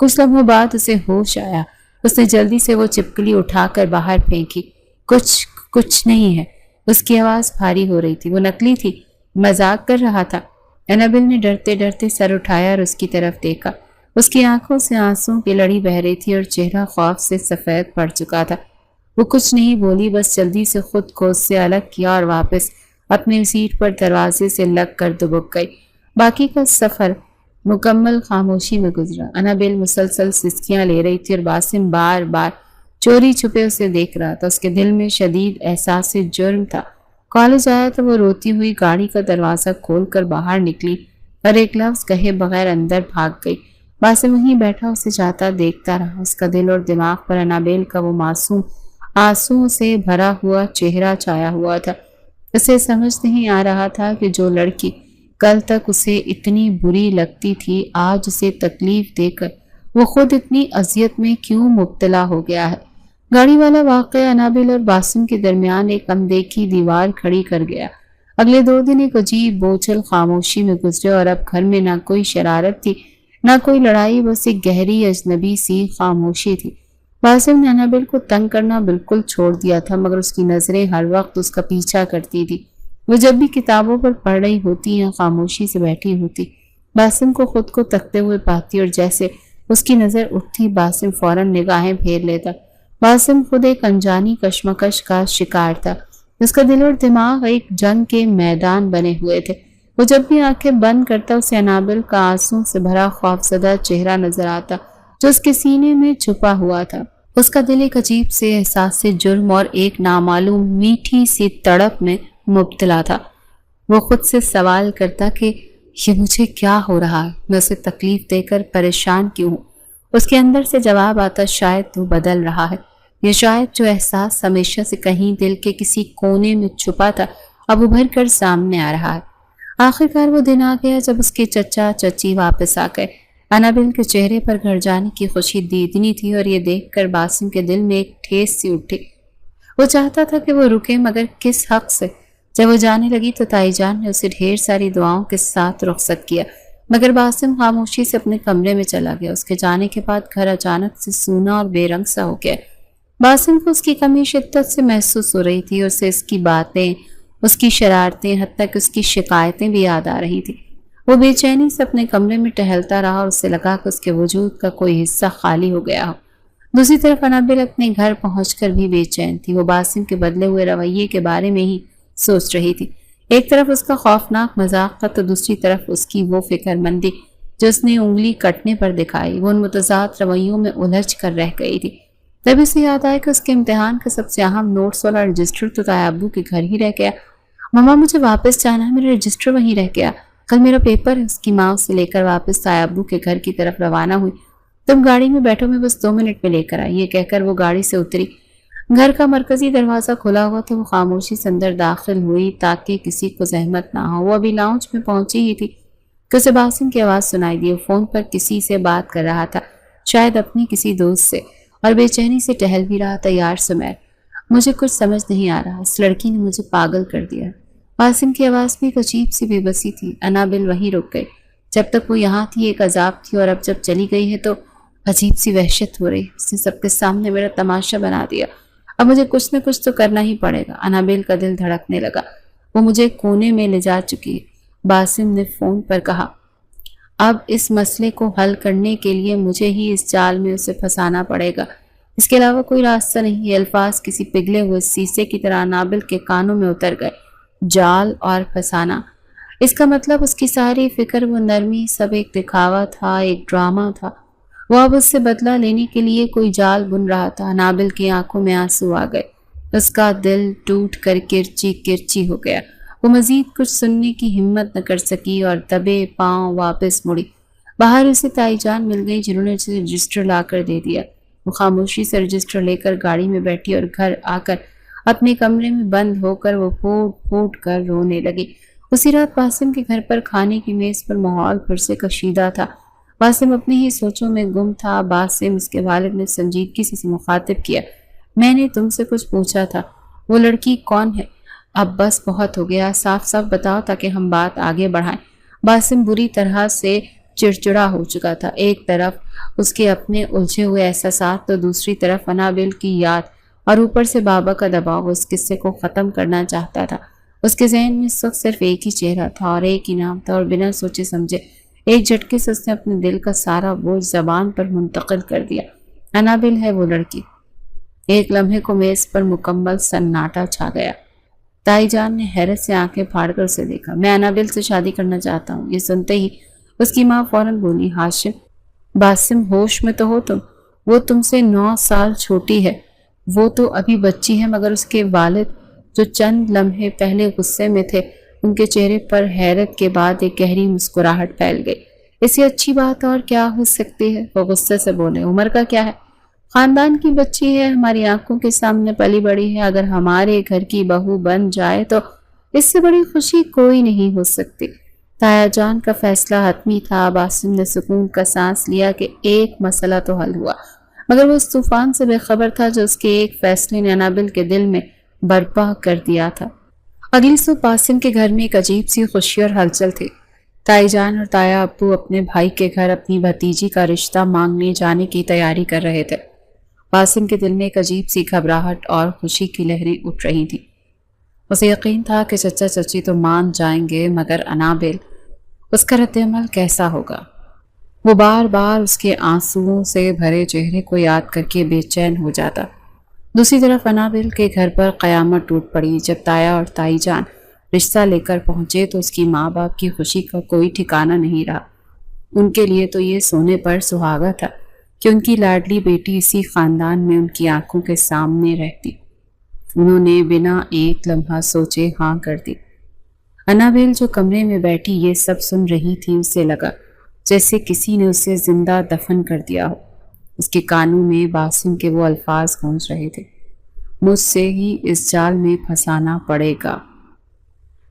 Speaker 1: کچھ لمحوں بعد اسے ہوش آیا۔ اس نے جلدی سے وہ چھپکلی اٹھا کر باہر پھینکی۔ کچھ نہیں ہے۔ اس کی آواز بھاری ہو رہی تھی۔ وہ نکلی تھی، مذاق کر رہا تھا۔ انابل نے ڈرتے ڈرتے سر اٹھایا اور اس کی طرف دیکھا۔ اس کی آنکھوں سے آنسوں کی لڑی بہہ رہی تھی اور چہرہ خوف سے سفید پڑ چکا تھا۔ وہ کچھ نہیں بولی، بس جلدی سے خود کو اس سے الگ کیا اور واپس اپنی سیٹ پر دروازے سے لگ کر دبک گئی۔ باقی کا سفر مکمل خاموشی میں گزرا۔ انابل مسلسل سسکیاں لے رہی تھی اور باسم بار بار چوری چھپے اسے دیکھ رہا تھا۔ اس کے دل میں شدید احساس جرم تھا۔ کالج آیا تو وہ روتی ہوئی گاڑی کا دروازہ کھول کر باہر نکلی اور ایک لفظ کہے بغیر اندر بھاگ گئی۔ باسم وہیں بیٹھا اسے جاتا دیکھتا رہا۔ اس کا دل اور دماغ پر انابل کا وہ معصوم آنسوؤں سے بھرا ہوا چہرہ چھایا ہوا تھا۔ اسے سمجھ نہیں آ رہا تھا کہ جو لڑکی کل تک اسے اتنی بری لگتی تھی، آج اسے تکلیف دے کر وہ خود اتنی اذیت میں کیوں مبتلا ہو گیا ہے۔ گاڑی والا واقعہ انابل اور باسم کے درمیان ایک اندیکھی دیوار کھڑی کر گیا۔ اگلے 2 دن ایک عجیب بوجھل خاموشی میں گزرے اور اب گھر میں نہ کوئی شرارت تھی، نہ کوئی لڑائی، بس ایک گہری اجنبی سی خاموشی تھی۔ باسم نے انابل کو تنگ کرنا بالکل چھوڑ دیا تھا، مگر اس کی نظریں ہر وقت اس کا پیچھا کرتی تھی۔ وہ جب بھی کتابوں پر پڑھ رہی ہوتی یا خاموشی سے بیٹھی ہوتی، باسم کو خود کو تکتے ہوئے پاتی اور جیسے اس کی نظر اٹھتی باسم فوراً نگاہیں پھیر لیتا۔ باسم خود ایک انجانی کشمکش کا شکار تھا۔ اس کا دل اور دماغ ایک جنگ کے میدان بنے ہوئے تھے۔ وہ جب بھی آنکھیں بند کرتا اسے انابل کا آنسوں سے بھرا خوفزدہ چہرہ نظر آتا جو اس کے سینے میں چھپا ہوا تھا۔ اس کا دل ایک عجیب سے احساس سے جرم اور ایک نامعلوم میٹھی سی تڑپ میں مبتلا تھا۔ وہ خود سے سوال کرتا کہ یہ مجھے کیا ہو رہا ہے، میں اسے تکلیف دے کر پریشان کیوں ہوں؟ اس کے اندر سے جواب آتا شاید تو بدل رہا ہے، یہ شاید جو احساس ہمیشہ سے کہیں دل کے کسی کونے میں چھپا تھا اب ابھر کر سامنے آ رہا ہے۔ آخر کار وہ دن آ گیا جب اس کے چچا چچی واپس آ گئے۔ انابل کے چہرے پر گھر جانے کی خوشی دیدنی تھی اور یہ دیکھ کر باسم کے دل میں ایک ٹھیس سی اٹھی۔ وہ چاہتا تھا کہ وہ رکے، مگر کس حق سے؟ جب وہ جانے لگی تو تائی جان نے اسے ڈھیر ساری دعاؤں کے ساتھ رخصت کیا، مگر باسم خاموشی سے اپنے کمرے میں چلا گیا۔ اس کے جانے کے بعد گھر اچانک سے سونا اور بے رنگ سا ہو گیا۔ باسم کو اس کی کمی شدت سے محسوس ہو رہی تھی اور اسے اس کی باتیں، اس کی شرارتیں، حتیٰ کہ اس کی شکایتیں بھی یاد آ رہی تھی۔ وہ بے چینی سے اپنے کمرے میں ٹہلتا رہا اور اسے لگا کہ اس کے وجود کا کوئی حصہ خالی ہو گیا ہو۔ دوسری طرف انابل اپنے گھر پہنچ کر بھی بے چین تھی۔ وہ باسم کے بدلے ہوئے رویے کے بارے میں ہی سوچ رہی تھی۔ ایک طرف اس کا خوفناک مذاق تھا تو دوسری طرف اس کی وہ فکر مندی جو اس نے انگلی کٹنے پر دکھائی۔ وہ ان متضاد رویوں میں الجھ کر رہ گئی تھی۔ تب اسے یاد آیا کہ اس کے امتحان کا سب سے اہم نوٹس والا رجسٹر تو تایا ابو کے گھر ہی رہ گیا۔ ماما مجھے واپس جانا ہے، میرا رجسٹر وہیں رہ گیا، کل میرا پیپر ہے۔ اس کی ماں اسے لے کر واپس تایا ابو کے گھر کی طرف روانہ ہوئی۔ تم گاڑی میں بیٹھو، میں بس 2 منٹ میں لے کر آئی، یہ کہہ کر وہ گاڑی سے اتری۔ گھر کا مرکزی دروازہ کھلا ہوا تو وہ خاموشی سے اندر داخل ہوئی تاکہ کسی کو زحمت نہ ہو۔ وہ ابھی لاؤنج میں پہنچی ہی تھی کہ اسے باسم کی آواز سنائی دی۔ وہ فون پر کسی سے بات کر رہا تھا، شاید اپنی کسی دوست سے، اور بے چینی سے ٹہل بھی رہا تھا۔ یار سمیر، مجھے کچھ سمجھ نہیں آ رہا، اس لڑکی نے مجھے پاگل کر دیا۔ باسم کی آواز میں ایک عجیب سی بے بسی تھی۔ انابل وہیں رک گئی۔ جب تک وہ یہاں تھی ایک عذاب تھی، اور اب جب چلی گئی ہے تو عجیب سی وحشت ہو رہی۔ اس نے سب کے سامنے میرا تماشا بنا دیا، اب مجھے کچھ نہ کچھ تو کرنا ہی پڑے گا۔ انابل کا دل دھڑکنے لگا۔ وہ مجھے کونے میں لے جا چکی ہے، باسم نے فون پر کہا۔ اب اس مسئلے کو حل کرنے کے لیے مجھے ہی اس جال میں اسے پھنسانا پڑے گا، اس کے علاوہ کوئی راستہ نہیں۔ یہ الفاظ کسی پگھلے ہوئے شیشے کی طرح انابل کے کانوں میں اتر گئے۔ جال اور پھنسانا، اس کا مطلب اس کی ساری فکر، وہ نرمی، سب ایک دکھاوا تھا، ایک ڈرامہ تھا۔ وہ اب اس سے بدلہ لینے کے لیے کوئی جال بن رہا تھا۔ انابل کی آنکھوں میں آنسو آ گئے، اس کا دل ٹوٹ کر کرچی کرچی ہو گیا۔ وہ مزید کچھ سننے کی ہمت نہ کر سکی اور دبے پاؤں واپس مڑی۔ باہر اسے تائی جان مل گئی جنہوں نے اسے رجسٹر لا کر دے دیا۔ وہ خاموشی سے رجسٹر لے کر گاڑی میں بیٹھی اور گھر آ کر اپنے کمرے میں بند ہو کر وہ پھوٹ پھوٹ کر رونے لگی۔ اسی رات باسم کے گھر پر کھانے کی میز پر ماحول پھر سے کشیدہ تھا۔ باسم اپنی ہی سوچوں میں گم تھا۔ باسم، اس کے والد نے سنجیدگی سے اسے مخاطب کیا۔ میں نے تم سے کچھ پوچھا تھا، وہ لڑکی کون ہے؟ اب بس بہت ہو گیا، صاف صاف بتاؤ تاکہ ہم بات آگے بڑھائیں۔ باسم بری طرح سے چڑچڑا ہو چکا تھا۔ ایک طرف اس کے اپنے الجھے ہوئے احساسات تو دوسری طرف انابل کی یاد اور اوپر سے بابا کا دباؤ۔ وہ اس قصے کو ختم کرنا چاہتا تھا۔ اس کے ذہن میں اس وقت صرف ایک ہی چہرہ تھا اور ایک ہی نام تھا، اور بنا سوچے سمجھے ایک جھٹکے سے اس نے اپنے دل کا سارا بوجھ زبان پر منتقل کر دیا۔ انابل ہے وہ لڑکی۔ ایک لمحے کو میز پر مکمل سناٹا چھا گیا۔ تائی جان نے حیرت سے آنکھیں پھاڑ کر اسے دیکھا۔ میں انابل سے شادی کرنا چاہتا ہوں۔ یہ سنتے ہی اس کی ماں فوراً بولی، ہاشم، باسم ہوش میں تو ہو تم؟ وہ تم سے 9 سال چھوٹی ہے۔ وہ تو ابھی بچی ہے۔ مگر اس کے والد جو چند لمحے پہلے غصے میں تھے، ان کے چہرے پر حیرت کے بعد ایک گہری مسکراہٹ پھیل گئی۔ اس سے اچھی بات اور کیا ہو سکتی ہے؟ وہ غصے سے بولے، عمر کا کیا ہے؟ خاندان کی بچی ہے، ہماری آنکھوں کے سامنے پلی بڑی ہے، اگر ہمارے گھر کی بہو بن جائے تو اس سے بڑی خوشی کوئی نہیں ہو سکتی۔ تایا جان کا فیصلہ حتمی تھا۔ باسم نے سکون کا سانس لیا کہ ایک مسئلہ تو حل ہوا، مگر وہ اس طوفان سے بے خبر تھا جو اس کے ایک فیصلے نے انابل کے دل میں برپا کر دیا تھا۔ اگلی صبح باسم کے گھر میں ایک عجیب سی خوشی اور ہلچل تھی۔ تائی جان اور تایا ابو اپنے بھائی کے گھر اپنی بھتیجی کا رشتہ مانگنے جانے کی تیاری کر رہے تھے۔ باسم کے دل میں ایک عجیب سی گھبراہٹ اور خوشی کی لہریں اٹھ رہی تھی۔ اسے یقین تھا کہ چچا چچی تو مان جائیں گے، مگر انابل، اس کا رد عمل کیسا ہوگا؟ وہ بار بار اس کے آنسوؤں سے بھرے چہرے کو یاد کر کے بے چین ہو جاتا۔ دوسری طرف انابل کے گھر پر قیامت ٹوٹ پڑی جب تایا اور تائی جان رشتہ لے کر پہنچے تو اس کی ماں باپ کی خوشی کا کوئی ٹھکانہ نہیں رہا۔ ان کے لیے تو یہ سونے پر سہاگا تھا کہ ان کی لاڈلی بیٹی اسی خاندان میں ان کی آنکھوں کے سامنے رہتی۔ انہوں نے بنا ایک لمحہ سوچے ہاں کر دی۔ انابل جو کمرے میں بیٹھی یہ سب سن رہی تھی، اسے لگا جیسے کسی نے اسے زندہ دفن کر دیا ہو۔ اس کے کانوں میں باسم کے وہ الفاظ گونج رہے تھے، مجھ سے ہی اس جال میں پھنسانا پڑے گا۔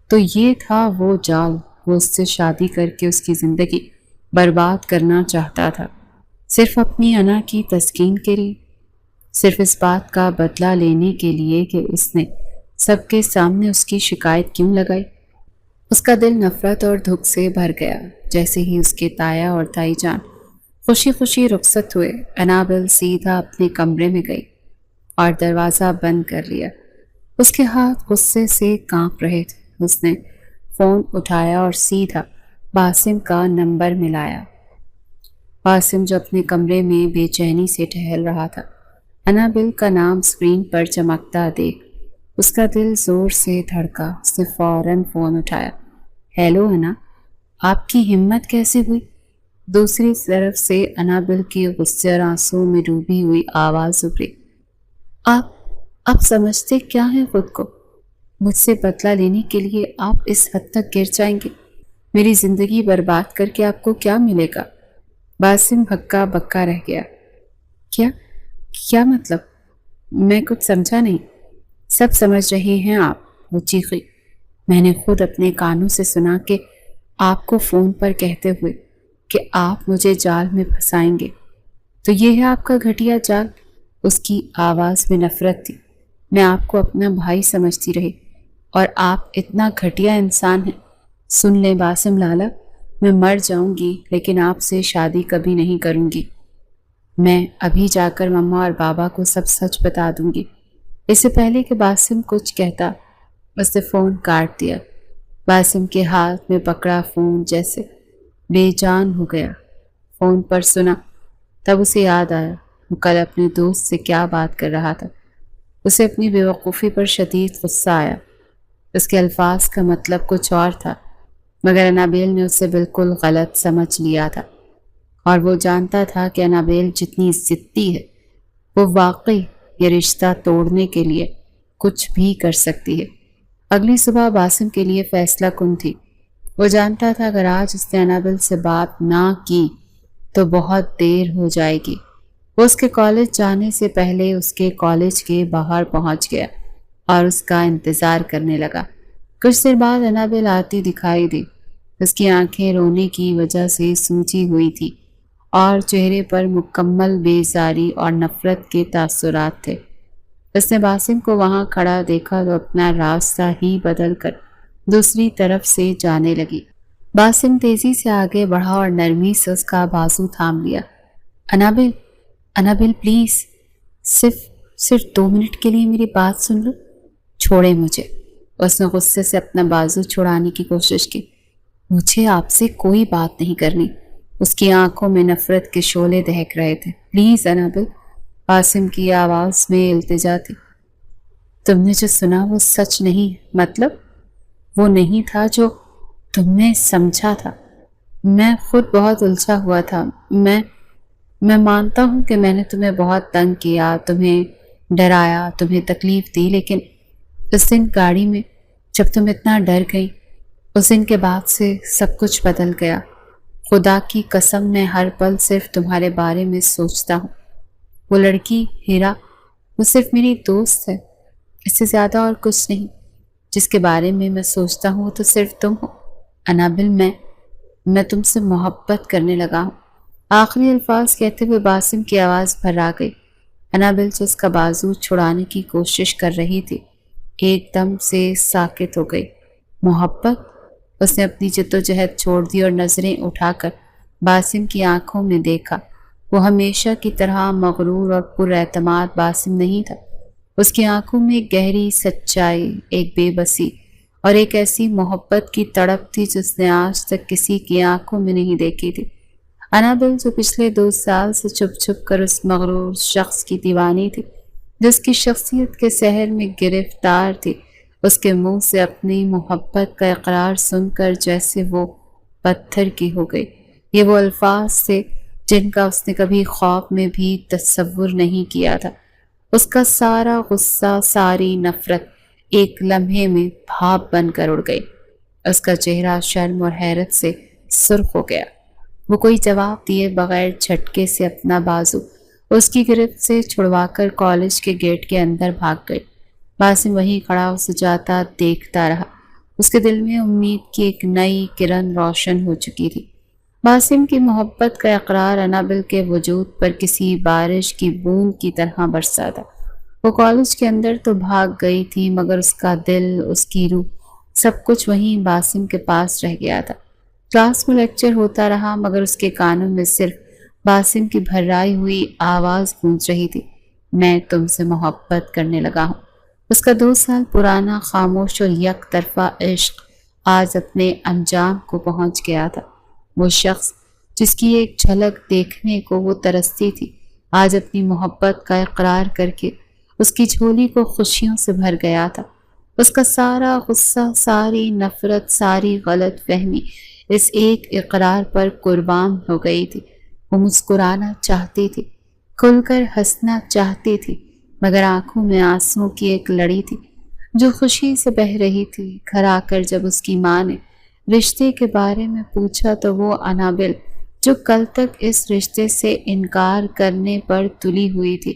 Speaker 1: تو یہ تھا وہ جال، وہ اس سے شادی کر کے اس کی زندگی برباد کرنا چاہتا تھا، صرف اپنی انا کی تسکین کے لیے، صرف اس بات کا بدلہ لینے کے لیے کہ اس نے سب کے سامنے اس کی شکایت کیوں لگائی۔ اس کا دل نفرت اور دکھ سے بھر گیا۔ جیسے ہی اس کے تایا اور تائی جان خوشی خوشی رخصت ہوئے، انابل سیدھا اپنے کمرے میں گئی اور دروازہ بند کر لیا۔ اس کے ہاتھ غصے سے کانپ رہے تھے۔ اس نے فون اٹھایا اور سیدھا باسم کا نمبر ملایا۔ باسم جو اپنے کمرے میں بے چینی سے ٹہل رہا تھا، انابل کا نام اسکرین پر چمکتا دیکھ اس کا دل زور سے دھڑکا۔ اس نے فوراً فون اٹھایا۔ ہیلو انا، آپ کی ہمت کیسے ہوئی؟ دوسری طرف سے انابل کی غصے اور آنسوں میں ڈوبی ہوئی آواز ابھری۔ آپ سمجھتے کیا ہیں خود کو؟ مجھ سے بدلہ لینے کے لیے آپ اس حد تک گر جائیں گے؟ میری زندگی برباد کر کے آپ کو کیا ملے گا؟ باسم ہکا بکا رہ گیا۔ کیا مطلب؟ میں کچھ سمجھا نہیں۔ سب سمجھ رہے ہیں آپ، وہ چیخی۔ میں نے خود اپنے کانوں سے سنا کہ آپ کو فون پر کہتے ہوئے کہ آپ مجھے جال میں پھنسائیں گے۔ تو یہ ہے آپ کا گھٹیا جال؟ اس کی آواز میں نفرت تھی۔ میں آپ کو اپنا بھائی سمجھتی رہی اور آپ اتنا گھٹیا انسان ہیں۔ سن لیں باسم لالا، میں مر جاؤں گی لیکن آپ سے شادی کبھی نہیں کروں گی۔ میں ابھی جا کر مما اور بابا کو سب سچ بتا دوں گی۔ اس سے پہلے کہ باسم کچھ کہتا، اس نے فون کاٹ دیا۔ باسم کے ہاتھ میں پکڑا فون جیسے بے جان ہو گیا۔ فون پر سنا تب اسے یاد آیا وہ کل اپنے دوست سے کیا بات کر رہا تھا۔ اسے اپنی بے وقوفی پر شدید غصہ آیا۔ اس کے الفاظ کا مطلب کچھ اور تھا، مگر انابیل نے اسے بالکل غلط سمجھ لیا تھا، اور وہ جانتا تھا کہ انابیل جتنی ضدی ہے وہ واقعی یہ رشتہ توڑنے کے لیے کچھ بھی کر سکتی ہے۔ اگلی صبح باسم کے لیے فیصلہ کن تھی۔ وہ جانتا تھا اگر آج اس نے انابیل سے بات نہ کی تو بہت دیر ہو جائے گی۔ وہ اس کے کالج جانے سے پہلے اس کے کالج کے باہر پہنچ گیا اور اس کا انتظار کرنے لگا۔ کچھ دیر بعد انابیل آتی دکھائی دی۔ اس کی آنکھیں رونے کی وجہ سے سوجی ہوئی تھی اور چہرے پر مکمل بیزاری اور نفرت کے تاثرات تھے۔ اس نے باسم کو وہاں کھڑا دیکھا تو اپنا راستہ ہی بدل کر دوسری طرف سے جانے لگی۔ باسم تیزی سے آگے بڑھا اور نرمی سے اس کا بازو تھام لیا۔ انابیل پلیز، صرف 2 منٹ کے لیے میری بات سن لو، چھوڑے مجھے۔ اس نے غصے سے اپنا بازو چھڑانے کی کوشش کی۔ مجھے آپ سے کوئی بات نہیں کرنی۔ اس کی آنکھوں میں نفرت کے شعلے دہک رہے تھے۔ پلیز انابیل، باسم کی آواز میں التجا تھی۔ تم نے جو سنا وہ سچ نہیں، مطلب وہ نہیں تھا جو تم نے سمجھا تھا۔ میں خود بہت الجھا ہوا تھا۔ میں مانتا ہوں کہ میں نے تمہیں بہت تنگ کیا، تمہیں ڈرایا، تمہیں تکلیف دی، لیکن اس دن گاڑی میں جب تم اتنا ڈر گئی، اس دن کے بعد سے سب کچھ بدل گیا۔ خدا کی قسم میں ہر پل صرف تمہارے بارے میں سوچتا ہوں۔ وہ لڑکی ہیرا، وہ صرف میری دوست ہے، اس سے زیادہ اور کچھ نہیں۔ جس کے بارے میں سوچتا ہوں وہ تو صرف تم ہو۔ انابیل، میں تم سے محبت کرنے لگا ہوں۔ آخری الفاظ کہتے ہوئے باسم کی آواز بھرا گئی۔ انابیل جو اس کا بازو چھڑانے کی کوشش کر رہی تھی ایک دم سے ساکت ہو گئی۔ محبت؟ اس نے اپنی جدوجہد چھوڑ دی اور نظریں اٹھا کر باسم کی آنکھوں میں دیکھا۔ وہ ہمیشہ کی طرح مغرور اور پر اعتماد باسم نہیں تھا۔ اس کی آنکھوں میں ایک گہری سچائی، ایک بے بسی اور ایک ایسی محبت کی تڑپ تھی جس نے آج تک کسی کی آنکھوں میں نہیں دیکھی تھی۔ انابیل جو پچھلے 2 سال سے چھپ چھپ کر اس مغرور شخص کی دیوانی تھی، جس کی شخصیت کے سحر میں گرفتار تھی، اس کے منہ سے اپنی محبت کا اقرار سن کر جیسے وہ پتھر کی ہو گئی۔ یہ وہ الفاظ تھے جن کا اس نے کبھی خواب میں بھی تصور نہیں کیا تھا۔ اس کا سارا غصہ، ساری نفرت ایک لمحے میں بھاپ بن کر اڑ گئی۔ اس کا چہرہ شرم اور حیرت سے سرخ ہو گیا۔ وہ کوئی جواب دیے بغیر جھٹکے سے اپنا بازو اس کی گرفت سے چھڑوا کر کالج کے گیٹ کے اندر بھاگ گئی۔ باسم وہیں کھڑا اسے جاتا دیکھتا رہا۔ اس کے دل میں امید کی ایک نئی کرن روشن ہو چکی تھی۔ باسم کی محبت کا اقرار انابل کے وجود پر کسی بارش کی بوند کی طرح برسا تھا۔ وہ کالج کے اندر تو بھاگ گئی تھی، مگر اس کا دل، اس کی روح، سب کچھ وہیں باسم کے پاس رہ گیا تھا۔ کلاس میں لیکچر ہوتا رہا، مگر اس کے کانوں میں صرف باسم کی بھرائی ہوئی آواز گونج رہی تھی، میں تم سے محبت کرنے لگا ہوں۔ اس کا 2 سال پرانا خاموش اور یک طرفہ عشق آج اپنے انجام کو پہنچ گیا تھا۔ وہ شخص جس کی ایک جھلک دیکھنے کو وہ ترستی تھی، آج اپنی محبت کا اقرار کر کے اس کی جھولی کو خوشیوں سے بھر گیا تھا۔ اس کا سارا غصہ، ساری نفرت، ساری غلط فہمی اس ایک اقرار پر قربان ہو گئی تھی۔ وہ مسکرانا چاہتی تھی، کھل کر ہنسنا چاہتی تھی، مگر آنکھوں میں آنسوں کی ایک لڑی تھی جو خوشی سے بہہ رہی تھی۔ گھر آ کر جب اس کی ماں نے رشتے کے بارے میں پوچھا تو وہ انابل، جو کل تک اس رشتے سے انکار کرنے پر تلی ہوئی تھی،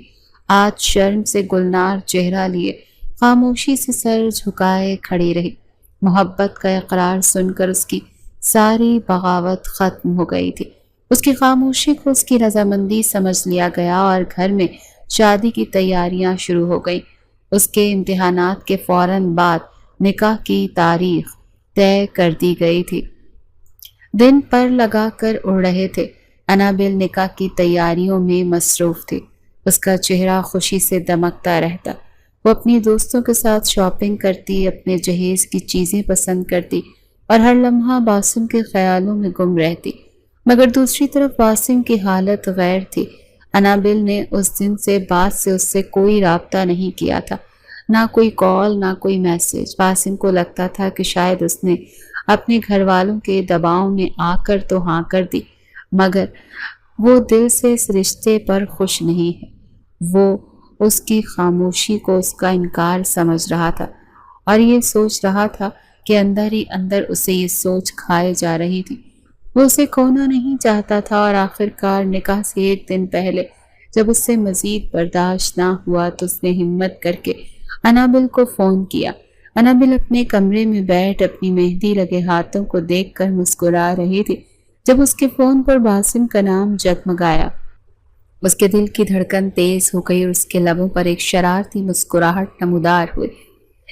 Speaker 1: آج شرم سے گلنار چہرہ لیے خاموشی سے سر جھکائے کھڑی رہی۔ محبت کا اقرار سن کر اس کی ساری بغاوت ختم ہو گئی تھی۔ اس کی خاموشی کو اس کی رضامندی سمجھ لیا گیا اور گھر میں شادی کی تیاریاں شروع ہو گئیں۔ اس کے امتحانات کے فوراً بعد نکاح کی تاریخ طے کر دی گئی تھی۔ دن پر لگا کر اڑ رہے تھے۔ انابل نکاح کی تیاریوں میں مصروف تھی۔ اس کا چہرہ خوشی سے دمکتا رہتا۔ وہ اپنی دوستوں کے ساتھ شاپنگ کرتی، اپنے جہیز کی چیزیں پسند کرتی اور ہر لمحہ باسم کے خیالوں میں گم رہتی، مگر دوسری طرف باسم کی حالت غیر تھی۔ انابل نے اس دن سے بعد سے اس سے کوئی رابطہ نہیں کیا تھا، نہ کوئی کال، نہ کوئی میسج۔ باسم کو لگتا تھا کہ شاید اس نے اپنے گھر والوں کے دباؤ میں آ کر تو ہاں کر دی، مگر وہ دل سے اس رشتے پر خوش نہیں ہے۔ وہ اس کی خاموشی کو اس کا انکار سمجھ رہا تھا اور یہ سوچ رہا تھا کہ اندر ہی اندر اسے یہ سوچ کھائے جا رہی تھی۔ وہ اسے کھونا نہیں چاہتا تھا اور آخرکار نکاح سے 1 دن پہلے جب اس سے مزید برداشت نہ ہوا تو اس نے ہمت کر کے انابل کو فون کیا۔ انابل اپنے کمرے میں بیٹھ اپنی مہندی لگے ہاتھوں کو دیکھ کر مسکرا رہی تھی جب اس کے فون پر باسم کا نام جگمگایا۔ اس کے دل کی دھڑکن تیز ہو گئی اور اس کے لبوں پر ایک شرارتی مسکراہٹ نمودار ہوئی۔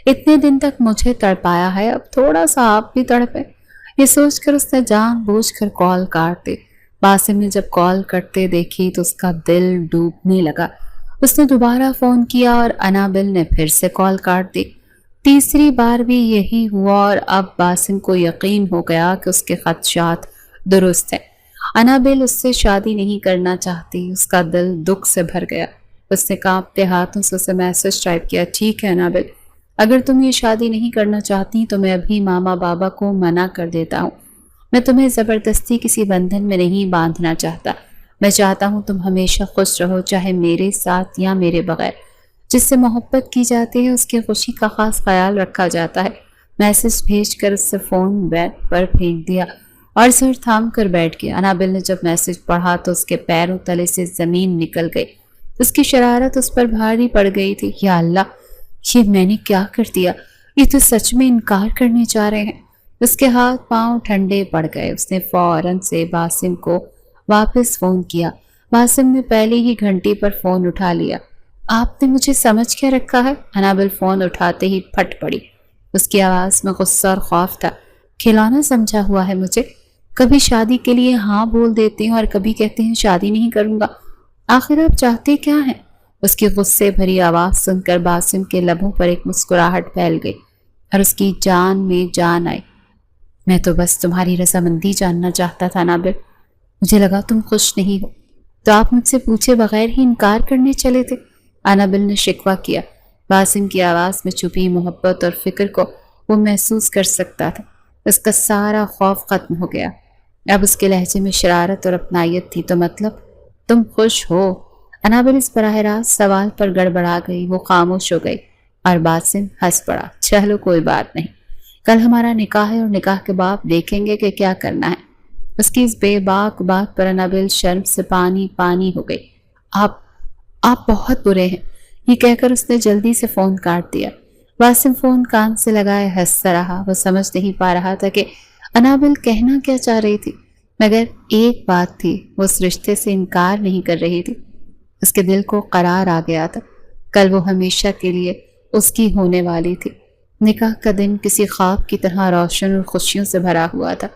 Speaker 1: اتنے دن تک مجھے تڑپایا ہے، اب تھوڑا سا آپ بھی تڑپے، یہ سوچ کر اس نے جان بوجھ کر کال کاٹ دی۔ باسم نے جب کال کٹتے دیکھی تو اس کا دل ڈوبنے لگا۔ اس نے دوبارہ فون کیا اور انابل نے پھر سے کال کاٹ دی۔ تیسری بار بھی یہی ہوا اور اب باسم کو یقین ہو گیا کہ اس کے خدشات درست ہیں۔ انابل اس سے شادی نہیں کرنا چاہتی۔ اس کا دل دکھ سے بھر گیا۔ اس نے کانپتے ہاتھوں سے اسے میسج ٹائپ کیا، ٹھیک ہے انابل، اگر تم یہ شادی نہیں کرنا چاہتی تو میں ابھی ماما بابا کو منع کر دیتا ہوں۔ میں تمہیں زبردستی کسی بندھن میں نہیں باندھنا چاہتا۔ میں چاہتا ہوں تم ہمیشہ خوش رہو، چاہے میرے ساتھ یا میرے بغیر۔ جس سے محبت کی جاتی ہے اس کی خوشی کا خاص خیال رکھا جاتا ہے۔ میسج بھیج کر اس سے فون بیڈ پر پھینک دیا اور سر تھام کر بیٹھ گیا۔ انابل نے جب میسج پڑھا تو اس کے پیروں تلے سے زمین نکل گئی۔ اس کی شرارت اس پر بھاری پڑ گئی تھی۔ یا اللہ، یہ میں نے کیا کر دیا؟ یہ تو سچ میں انکار کرنے جا رہے ہیں۔ اس کے ہاتھ پاؤں ٹھنڈے پڑ گئے۔ اس نے فوراً سے باسم کو واپس فون کیا۔ باسم نے پہلے ہی گھنٹی پر فون اٹھا لیا۔ آپ نے مجھے سمجھ کے رکھا ہے؟ انابل فون اٹھاتے ہی پھٹ پڑی۔ اس کی آواز میں غصہ اور خوف تھا۔ کھلونا سمجھا ہوا ہے مجھے؟ کبھی شادی کے لیے ہاں بول دیتے ہیں اور کبھی کہتے ہیں شادی نہیں کروں گا۔ آخر آپ چاہتے کیا ہیں؟ اس کی غصے بھری آواز سن کر باسم کے لبوں پر ایک مسکراہٹ پھیل گئی اور اس کی جان میں جان آئی۔ میں تو بس تمہاری رضامندی جاننا چاہتا تھا انابل، مجھے لگا تم خوش نہیں ہو تو آپ مجھ سے پوچھے بغیر ہی انکار کرنے چلے تھے۔ انابل نے شکوہ کیا۔ باسم کی آواز میں چھپی محبت اور فکر کو وہ محسوس کر سکتا تھا۔ اس کا سارا خوف ختم ہو گیا۔ اب اس کے لہجے میں شرارت اور اپنائیت تھی۔ تو مطلب تم خوش ہو؟ انابل اس براہ راست سوال پر گڑبڑا گئی۔ وہ خاموش ہو گئی اور باسم ہنس پڑا۔ چلو کوئی بات نہیں، کل ہمارا نکاح ہے اور نکاح کے بعد دیکھیں گے کہ کیا کرنا ہے۔ اس کی اس بے باک بات پر انابل شرم سے پانی پانی ہو گئی۔ آپ آپ بہت برے ہیں، یہ کہہ کر اس نے جلدی سے فون کاٹ دیا۔ باسم فون کان سے لگائے ہنستا رہا۔ وہ سمجھ نہیں پا رہا تھا کہ انابل کہنا کیا چاہ رہی تھی، مگر ایک بات تھی، وہ اس رشتے سے انکار نہیں کر رہی تھی۔ اس کے دل کو قرار آ گیا تھا، کل وہ ہمیشہ کے لیے اس کی ہونے والی تھی۔ نکاح کا دن کسی خواب کی طرح روشن اور خوشیوں سے بھرا ہوا تھا۔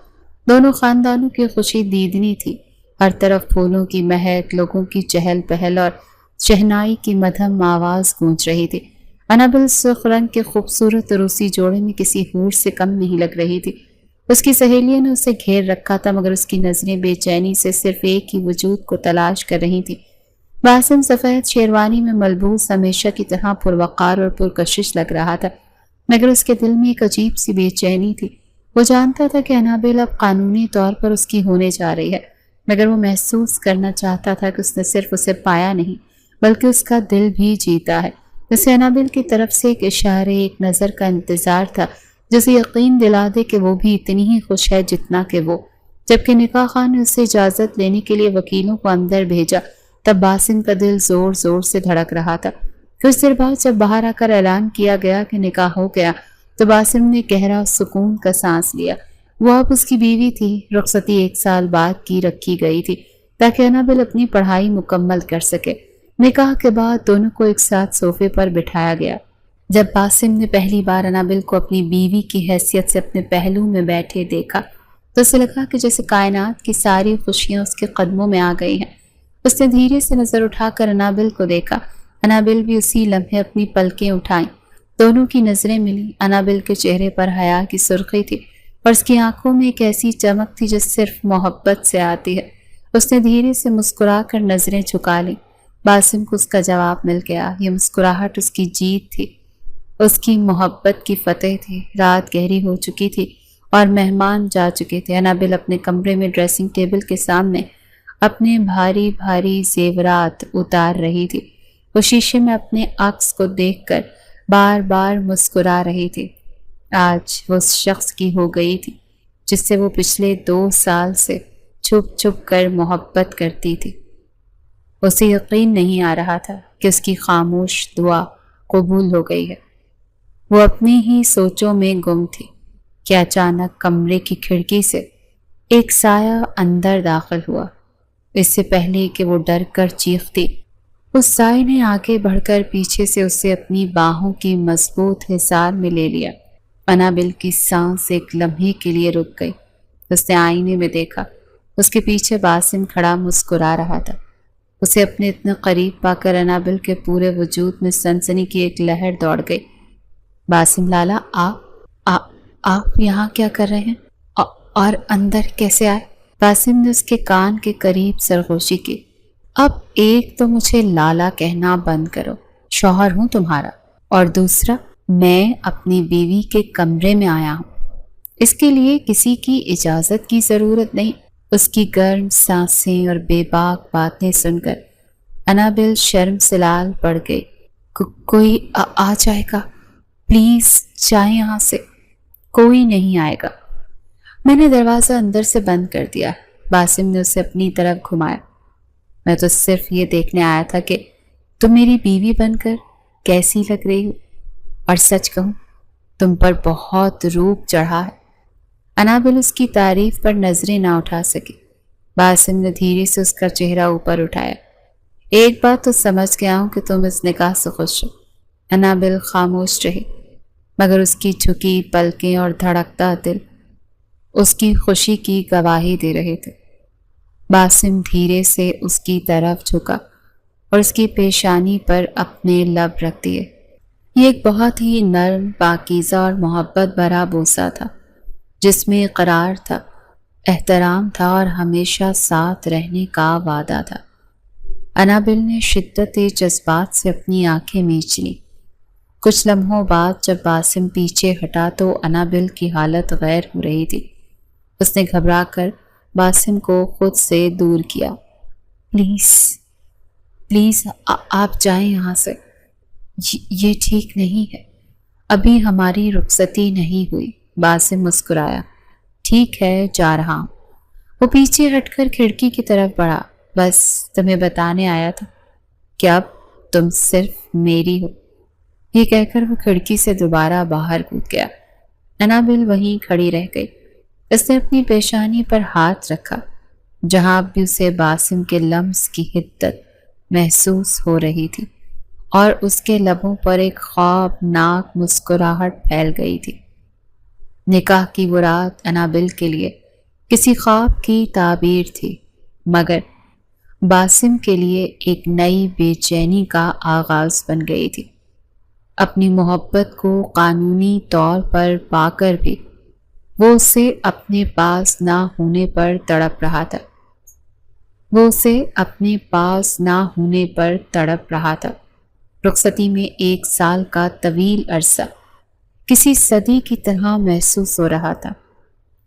Speaker 1: دونوں خاندانوں کی خوشی دیدنی تھی، ہر طرف پھولوں کی مہک، لوگوں کی چہل پہل اور شہنائی کی مدھم آواز گونج رہی تھی۔ انابل سرخ رنگ کے خوبصورت روسی جوڑے میں کسی حور سے کم نہیں لگ رہی تھی۔ اس کی سہیلیوں نے اسے گھیر رکھا تھا، مگر اس کی نظریں بے چینی سے صرف ایک ہی وجود کو تلاش کر رہی تھی۔ باسم سفید شیروانی میں ملبوس ہمیشہ کی طرح پروقار اور پرکشش لگ رہا تھا، مگر اس کے دل میں ایک عجیب سی بے چینی تھی۔ وہ جانتا تھا کہ انابل اب قانونی طور پر اس کی ہونے جا رہی ہے، مگر وہ محسوس کرنا چاہتا تھا کہ اس نے صرف اسے پایا نہیں بلکہ اس کا دل بھی جیتا ہے۔ جسے انابل کی طرف سے ایک اشارے، ایک نظر کا انتظار تھا، جسے یقین دلا دے کہ وہ بھی اتنی ہی خوش ہے جتنا کہ وہ۔ جبکہ نکاح خان نے اسے اجازت لینے کے لیے وکیلوں کو اندر بھیجا، تب باسم کا دل زور زور سے دھڑک رہا تھا۔ کچھ دیر بعد جب باہر آ کر اعلان کیا گیا کہ نکاح ہو گیا تو باسم نے گہرا سکون کا سانس لیا۔ وہ اب اس کی بیوی تھی، رخصتی 1 سال بعد کی رکھی گئی تھی تاکہ انابل اپنی پڑھائی مکمل کر سکے۔ نکاح کے بعد دونوں کو ایک ساتھ صوفے پر بٹھایا گیا۔ جب باسم نے پہلی بار انابل کو اپنی بیوی کی حیثیت سے اپنے پہلو میں بیٹھے دیکھا تو اسے لگا کہ جیسے کائنات کی ساری خوشیاں اس کے قدموں میں آ گئی ہیں۔ اس نے دھیرے سے نظر اٹھا کر انابل کو دیکھا۔ انابل بھی اسی لمحے اپنی پلکیں اٹھائیں۔ دونوں کی نظریں ملی۔ انابل کے چہرے پر حیا کی سرخی تھی اور اس کی آنکھوں میں ایک ایسی چمک تھی جو صرف محبت سے آتی ہے۔ اس نے دھیرے سے مسکرا کر نظریں جھکا لیں۔ باسم کو اس کا جواب مل گیا۔ یہ مسکراہٹ اس کی جیت تھی، اس کی محبت کی فتح تھی۔ رات گہری ہو چکی تھی اور مہمان جا چکے تھے۔ انابل اپنے کمرے میں ڈریسنگ ٹیبل کے سامنے اپنے بھاری بھاری زیورات اتار رہی تھی۔ وہ شیشے میں اپنے عکس کو دیکھ کر بار بار مسکرا رہی تھی۔ آج وہ اس شخص کی ہو گئی تھی جس سے وہ پچھلے 2 سال سے چھپ چھپ کر محبت کرتی تھی۔ اسے یقین نہیں آ رہا تھا کہ اس کی خاموش دعا قبول ہو گئی ہے۔ وہ اپنی ہی سوچوں میں گم تھی کہ اچانک کمرے کی کھڑکی سے ایک سایہ اندر داخل ہوا۔ اس سے پہلے کہ وہ ڈر کر چیختی، اس سائے نے آگے بڑھ کر پیچھے سے اسے اپنی باہوں کی مضبوط حصار میں لے لیا۔ انابل کی سانس ایک لمحے کے لیے رک گئی۔ اس نے آئینے میں دیکھا، اس کے پیچھے باسم کھڑا مسکرا رہا تھا۔ اسے اپنے اتنے قریب پا کر انابل کے پورے وجود میں سنسنی کی ایک لہر دوڑ گئی۔ باسم لالا، آپ یہاں کیا کر رہے ہیں اور اندر کیسے آئے؟ باسم نے اس کے کان کے قریب سرگوشی کی۔ اب ایک تو مجھے لالا کہنا بند کرو، شوہر ہوں تمہارا، اور دوسرا میں اپنی بیوی کے کمرے میں آیا ہوں، اس کے لیے کسی کی اجازت کی ضرورت نہیں۔ اس کی گرم سانسیں اور بے باک باتیں سن کر انابل شرم سے لال پڑ گئی۔ کوئی آ جائے گا؟ پلیز جائیں یہاں سے، کوئی نہیں آئے گا۔ میں نے دروازہ اندر سے بند کر دیا۔ باسم نے اسے اپنی طرف گھمایا۔ میں تو صرف یہ دیکھنے آیا تھا کہ تم میری بیوی بن کر کیسی لگ رہی ہو، اور سچ کہوں تم پر بہت روپ چڑھا ہے۔ انابل اس کی تعریف پر نظریں نہ اٹھا سکی۔ باسم نے دھیرے سے اس کا چہرہ اوپر اٹھایا۔ ایک بات تو سمجھ گیا ہوں کہ تم اس نکاح سے خوش ہو۔ انابل خاموش رہی، مگر اس کی جھکی پلکیں اور دھڑکتا دل اس کی خوشی کی گواہی دے رہے تھے۔ باسم دھیرے سے اس کی طرف جھکا اور اس کی پیشانی پر اپنے لب رکھ دیے۔ یہ ایک بہت ہی نرم، پاکیزہ اور محبت بھرا بوسہ تھا، جس میں اقرار تھا، احترام تھا اور ہمیشہ ساتھ رہنے کا وعدہ تھا۔ انابل نے شدت جذبات سے اپنی آنکھیں میچ لیں۔ کچھ لمحوں بعد جب باسم پیچھے ہٹا تو انابل کی حالت غیر ہو رہی تھی۔ اس نے گھبرا کر باسم کو خود سے دور کیا۔ پلیز آپ جائیں یہاں سے، یہ ٹھیک نہیں ہے، ابھی ہماری رخصتی نہیں ہوئی۔ باسم مسکرایا۔ ٹھیک ہے، جا رہا ہوں۔ وہ پیچھے ہٹ کر کھڑکی کی طرف بڑھا۔ بس تمہیں بتانے آیا تھا کہ اب تم صرف میری ہو۔ یہ کہہ کر وہ کھڑکی سے دوبارہ باہر کود گیا۔ انابل وہیں کھڑی رہ گئی۔ اس نے اپنی پیشانی پر ہاتھ رکھا جہاں اب بھی اسے باسم کے لمس کی حدت محسوس ہو رہی تھی، اور اس کے لبوں پر ایک خوابناک مسکراہٹ پھیل گئی تھی۔ نکاح کی وہ رات انابل کے لیے کسی خواب کی تعبیر تھی، مگر باسم کے لیے ایک نئی بے چینی کا آغاز بن گئی تھی۔ اپنی محبت کو قانونی طور پر پا کر بھی وہ اسے اپنے پاس نہ ہونے پر تڑپ رہا تھا۔ رخصتی میں 1 سال کا طویل عرصہ کسی صدی کی طرح محسوس ہو رہا تھا۔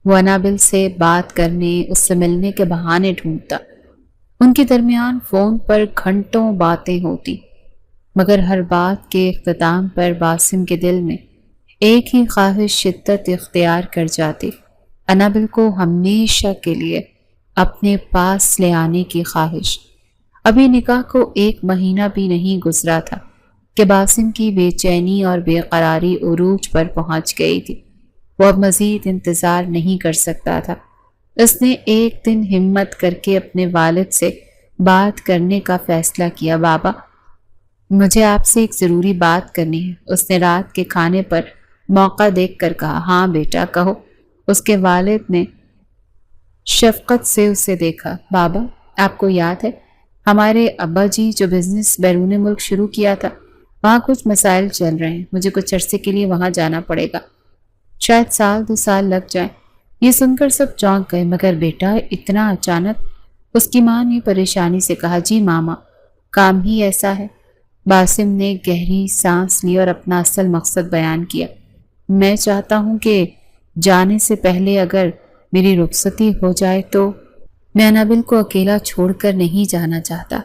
Speaker 1: وہ انابل سے بات کرنے، اس سے ملنے کے بہانے ڈھونڈتا۔ ان کے درمیان فون پر گھنٹوں باتیں ہوتی، مگر ہر بات کے اختتام پر باسم کے دل میں ایک ہی خواہش شدت اختیار کر جاتی، انابل کو ہمیشہ کے لیے اپنے پاس لے آنے کی خواہش۔ ابھی نکاح کو 1 مہینہ بھی نہیں گزرا تھا کہ باسم کی بے چینی اور بے قراری عروج پر پہنچ گئی تھی۔ وہ اب مزید انتظار نہیں کر سکتا تھا۔ اس نے ایک دن ہمت کر کے اپنے والد سے بات کرنے کا فیصلہ کیا۔ بابا، مجھے آپ سے ایک ضروری بات کرنی ہے، اس نے رات کے کھانے پر موقع دیکھ کر کہا۔ ہاں بیٹا کہو، اس کے والد نے شفقت سے اسے دیکھا۔ بابا، آپ کو یاد ہے ہمارے ابا جی جو بزنس بیرون ملک شروع کیا تھا، وہاں کچھ مسائل چل رہے ہیں، مجھے کچھ عرصے کے لیے وہاں جانا پڑے گا، شاید 1-2 سال لگ جائیں۔ یہ سن کر سب چونک گئے۔ مگر بیٹا، اتنا اچانک؟ اس کی ماں نے پریشانی سے کہا۔ جی ماما، کام ہی ایسا ہے۔ باسم نے گہری سانس لی اور اپنا اصل مقصد بیان کیا۔ میں چاہتا ہوں کہ جانے سے پہلے اگر میری رخصتی ہو جائے تو میں انابل کو اکیلا چھوڑ کر نہیں جانا چاہتا،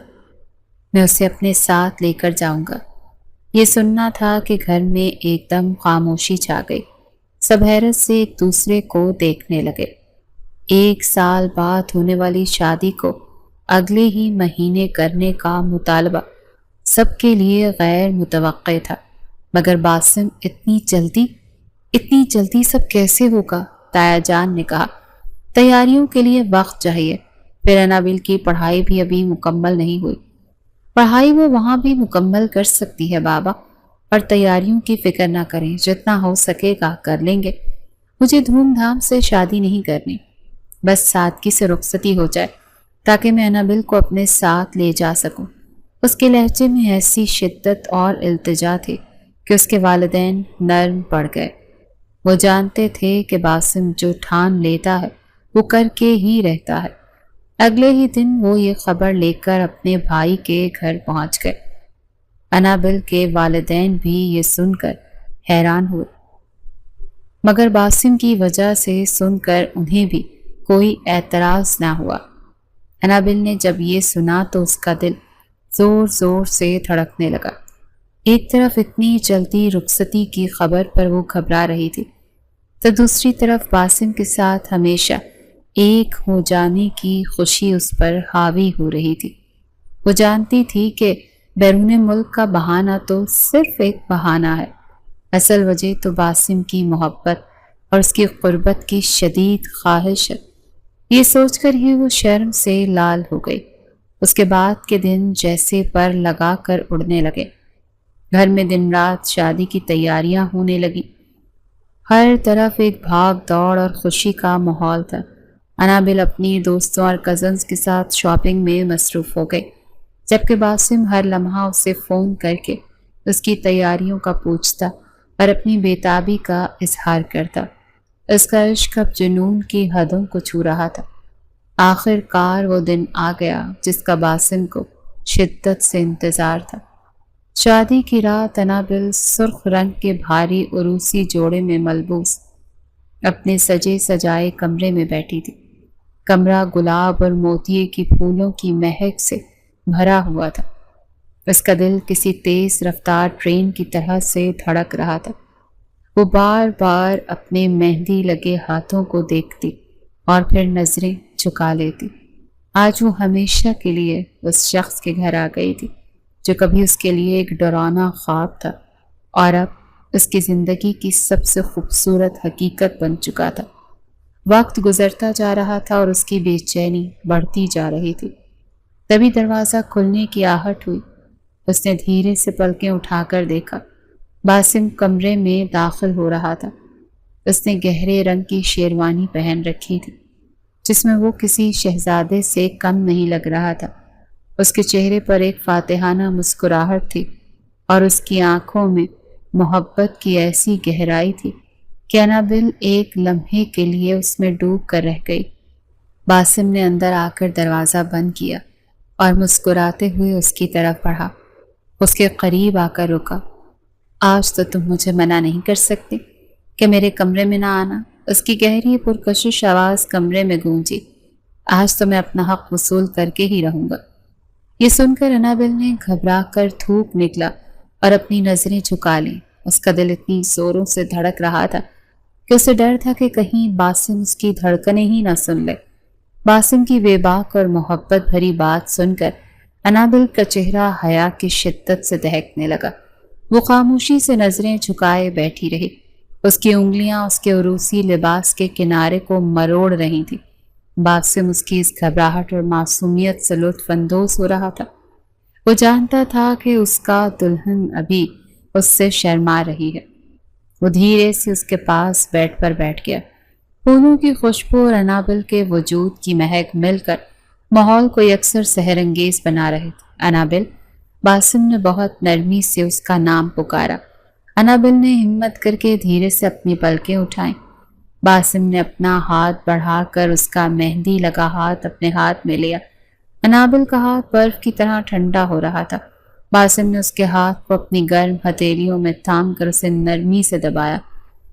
Speaker 1: میں اسے اپنے ساتھ لے کر جاؤں گا۔ یہ سننا تھا کہ گھر میں ایک دم خاموشی چھا گئی۔ سب حیرت سے ایک دوسرے کو دیکھنے لگے۔ 1 سال بعد ہونے والی شادی کو اگلے ہی مہینے کرنے کا مطالبہ سب کے لیے غیر متوقع تھا، مگر باسم اتنی جلدی سب کیسے ہوگا؟ تایا جان نے کہا، تیاریوں کے لیے وقت چاہیے، پھر انابل کی پڑھائی بھی ابھی مکمل نہیں ہوئی۔ پڑھائی وہ وہاں بھی مکمل کر سکتی ہے بابا، اور تیاریوں کی فکر نہ کریں، جتنا ہو سکے گا کر لیں گے۔ مجھے دھوم دھام سے شادی نہیں کرنی، بس سادگی سے رخصتی ہو جائے تاکہ میں انابل کو اپنے ساتھ لے جا سکوں۔ اس کے لہجے میں ایسی شدت اور التجا تھی کہ اس کے والدین نرم پڑ گئے۔ وہ جانتے تھے کہ باسم جو ٹھان لیتا ہے وہ کر کے ہی رہتا ہے۔ اگلے ہی دن وہ یہ خبر لے کر اپنے بھائی کے گھر پہنچ گئے۔ انابل کے والدین بھی یہ سن کر حیران ہوئے، مگر باسم کی وجہ سے سن کر انہیں بھی کوئی اعتراض نہ ہوا۔ انابل نے جب یہ سنا تو اس کا دل زور زور سے دھڑکنے لگا۔ ایک طرف اتنی جلدی رخصتی کی خبر پر وہ گھبرا رہی تھی، تو دوسری طرف باسم کے ساتھ ہمیشہ ایک ہو جانے کی خوشی اس پر حاوی ہو رہی تھی۔ وہ جانتی تھی کہ بیرون ملک کا بہانہ تو صرف ایک بہانہ ہے، اصل وجہ تو باسم کی محبت اور اس کی قربت کی شدید خواہش ہے۔ یہ سوچ کر ہی وہ شرم سے لال ہو گئی۔ اس کے بعد کے دن جیسے پر لگا کر اڑنے لگے۔ گھر میں دن رات شادی کی تیاریاں ہونے لگی۔ ہر طرف ایک بھاگ دوڑ اور خوشی کا ماحول تھا۔ انابل اپنی دوستوں اور کزنز کے ساتھ شاپنگ میں مصروف ہو گئی، جبکہ باسم ہر لمحہ اسے فون کر کے اس کی تیاریوں کا پوچھتا اور اپنی بےتابی کا اظہار کرتا۔ اس کا عشق اب جنون کی حدوں کو چھو رہا تھا۔ آخر کار وہ دن آ گیا جس کا باسم کو شدت سے انتظار تھا۔ شادی کی رات انابل سرخ رنگ کے بھاری عروسی جوڑے میں ملبوس اپنے سجے سجائے کمرے میں بیٹھی تھی۔ کمرہ گلاب اور موتیے کی پھولوں کی مہک سے بھرا ہوا تھا۔ اس کا دل کسی تیز رفتار ٹرین کی طرح سے دھڑک رہا تھا۔ وہ بار بار اپنے مہندی لگے ہاتھوں کو دیکھتی اور پھر نظریں جھکا لیتی۔ آج وہ ہمیشہ کے لیے اس شخص کے گھر آ گئی تھی جو کبھی اس کے لیے ایک ڈرانا خواب تھا اور اب اس کی زندگی کی سب سے خوبصورت حقیقت بن چکا تھا۔ وقت گزرتا جا رہا تھا اور اس کی بے چینی بڑھتی جا رہی تھی۔ تبھی دروازہ کھلنے کی آہٹ ہوئی۔ اس نے دھیرے سے پلکیں اٹھا کر دیکھا۔ باسم کمرے میں داخل ہو رہا تھا۔ اس نے گہرے رنگ کی شیروانی پہن رکھی تھی جس میں وہ کسی شہزادے سے کم نہیں لگ رہا تھا۔ اس کے چہرے پر ایک فاتحانہ مسکراہٹ تھی اور اس کی آنکھوں میں محبت کی ایسی گہرائی تھی کہ انابل ایک لمحے کے لیے اس میں ڈوب کر رہ گئی۔ باسم نے اندر آ کر دروازہ بند کیا اور مسکراتے ہوئے اس کی طرف بڑھا۔ اس کے قریب آ کر رکا۔ آج تو تم مجھے منع نہیں کر سکتے کہ میرے کمرے میں نہ آنا۔ اس کی گہری پرکشش آواز کمرے میں گونجی۔ آج تو میں اپنا حق وصول کر کے ہی رہوں گا۔ یہ سن کر انابل نے گھبرا کر تھوک نکلا اور اپنی نظریں جھکا لیں۔ اس کا دل اتنی زوروں سے دھڑک رہا تھا کہ اسے ڈر تھا کہ کہیں باسم اس کی دھڑکنیں ہی نہ سن لے۔ باسم کی بے باک اور محبت بھری بات سن کر انابل کا چہرہ حیا کی شدت سے دہکنے لگا۔ وہ خاموشی سے نظریں جھکائے بیٹھی رہی۔ اس کی انگلیاں اس کے عروسی لباس کے کنارے کو مروڑ رہی تھی۔ باسم اس کی اس گھبراہٹ اور معصومیت سے لطف اندوز ہو رہا تھا۔ وہ جانتا تھا کہ اس کا دلہن ابھی اس سے شرما رہی ہے۔ وہ دھیرے سے اس کے پاس بیڈ پر بیٹھ گیا۔ پھولوں کی خوشبو اور انابل کے وجود کی مہک مل کر ماحول کو یکسر سحر انگیز بنا رہے تھے۔ انابل، باسم نے بہت نرمی سے اس کا نام پکارا۔ انابل نے ہمت کر کے دھیرے سے اپنی پلکیں اٹھائیں۔ باسم نے اپنا ہاتھ بڑھا کر اس کا مہندی لگا ہاتھ اپنے ہاتھ میں لیا۔ انابل کا ہاتھ برف کی طرح ٹھنڈا ہو رہا تھا۔ باسم نے اس کے ہاتھ کو اپنی گرم ہتھیلیوں میں تھام کر اسے نرمی سے دبایا،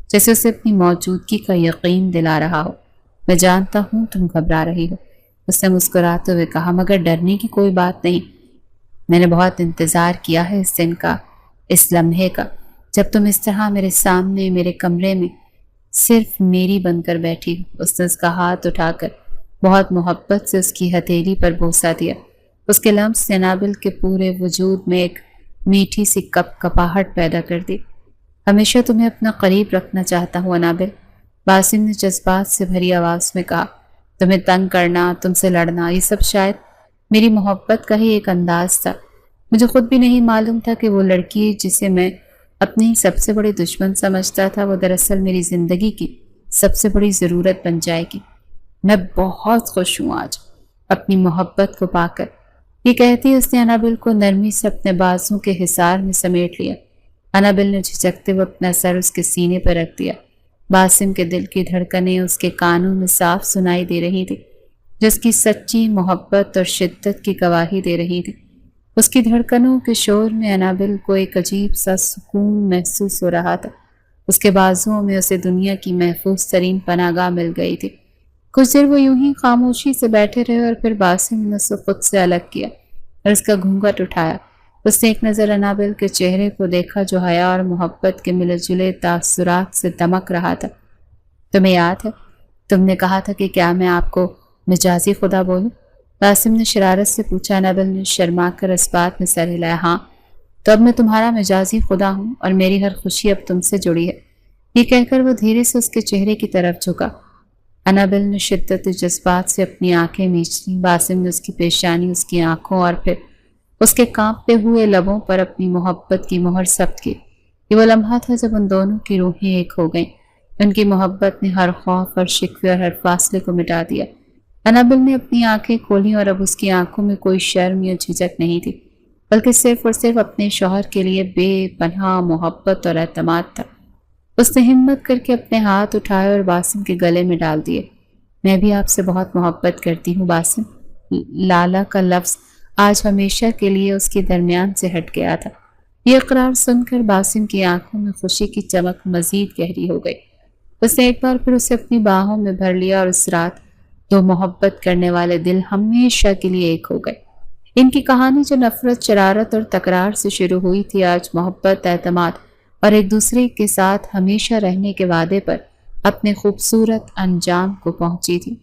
Speaker 1: جیسے اسے اپنی موجودگی کا یقین دلا رہا ہو۔ میں جانتا ہوں تم گھبرا رہی ہو، اس نے مسکراتے ہوئے کہا، مگر ڈرنے کی کوئی بات نہیں۔ میں نے بہت انتظار کیا ہے اس دن کا، اس لمحے کا، جب تم اس طرح میرے سامنے میرے کمرے میں صرف میری بن کر بیٹھی ہو۔ اس نے اس کا ہاتھ اٹھا کر بہت محبت سے اس کی ہتھیلی پر بوسہ دیا۔ اس کے لمس نے انابل کے پورے وجود میں ایک میٹھی سی کپ کپاہٹ پیدا کر دی۔ ہمیشہ تمہیں اپنا قریب رکھنا چاہتا ہوں انابل، باسم نے جذبات سے بھری آواز میں کہا۔ تمہیں تنگ کرنا، تم سے لڑنا، یہ سب شاید میری محبت کا ہی ایک انداز تھا۔ مجھے خود بھی نہیں معلوم تھا کہ وہ لڑکی جسے میں اپنی سب سے بڑی دشمن سمجھتا تھا وہ دراصل میری زندگی کی سب سے بڑی ضرورت بن جائے گی۔ میں بہت خوش ہوں آج اپنی محبت کو پا کر۔ یہ کہتی اس نے انابل کو نرمی سے اپنے بازوں کے حصار میں سمیٹ لیا۔ انابل نے جھجکتے ہوئے اپنا سر اس کے سینے پر رکھ دیا۔ باسم کے دل کی دھڑکنیں اس کے کانوں میں صاف سنائی دے رہی تھی، جس کی سچی محبت اور شدت کی گواہی دے رہی تھی۔ اس کی دھڑکنوں کے شور میں انابل کو ایک عجیب سا سکون محسوس ہو رہا تھا۔ اس کے بازوؤں میں اسے دنیا کی محفوظ ترین پناہ گاہ مل گئی تھی۔ کچھ دیر وہ یوں ہی خاموشی سے بیٹھے رہے اور پھر باسم نے اسے خود سے الگ کیا اور اس کا گھونگھٹ اٹھایا۔ اس نے ایک نظر انابل کے چہرے کو دیکھا جو حیا اور محبت کے ملے جلے تاثرات سے دمک رہا تھا۔ تمہیں یاد ہے تم نے کہا تھا کہ کیا میں آپ کو مجازی خدا بولوں؟ باسم نے شرارت سے پوچھا۔ انابل نے شرما کر اس بات میں سر ہلایا۔ ہاں، تو اب میں تمہارا مجازی خدا ہوں اور میری ہر خوشی اب تم سے جڑی ہے۔ یہ کہہ کر وہ دھیرے سے اس کے چہرے کی طرف جھکا۔ انابل نے شدت جذبات سے اپنی آنکھیں میچ لیں۔ باسم نے اس کی پیشانی، اس کی آنکھوں اور پھر اس کے کانپتے ہوئے لبوں پر اپنی محبت کی مہر ثبت کی۔ یہ وہ لمحہ تھا جب ان دونوں کی روحیں ایک ہو گئیں۔ ان کی محبت نے ہر خوف اور شکوے اور ہر فاصلے کو مٹا دیا۔ انابل نے اپنی آنکھیں کھولیں اور اب اس کی آنکھوں میں کوئی شرم یا جھجک نہیں تھی، بلکہ صرف اور صرف اپنے شوہر کے لیے بے پناہ محبت اور اعتماد تھا۔ اس نے ہمت کر کے اپنے ہاتھ اٹھائے اور باسم کے گلے میں ڈال دیے۔ میں بھی آپ سے بہت محبت کرتی ہوں باسم۔ لالا کا لفظ آج ہمیشہ کے لیے اس کے درمیان سے ہٹ گیا تھا۔ یہ اقرار سن کر باسم کی آنکھوں میں خوشی کی چمک مزید گہری ہو گئی۔ اس نے ایک بار پھر اسے اپنی باہوں میں بھر لیا اور اس رات دو محبت کرنے والے دل ہمیشہ کے لیے ایک ہو گئے۔ ان کی کہانی جو نفرت، شرارت اور تکرار سے شروع ہوئی تھی، آج محبت، اعتماد اور ایک دوسرے کے ساتھ ہمیشہ رہنے کے وعدے پر اپنے خوبصورت انجام کو پہنچی تھی۔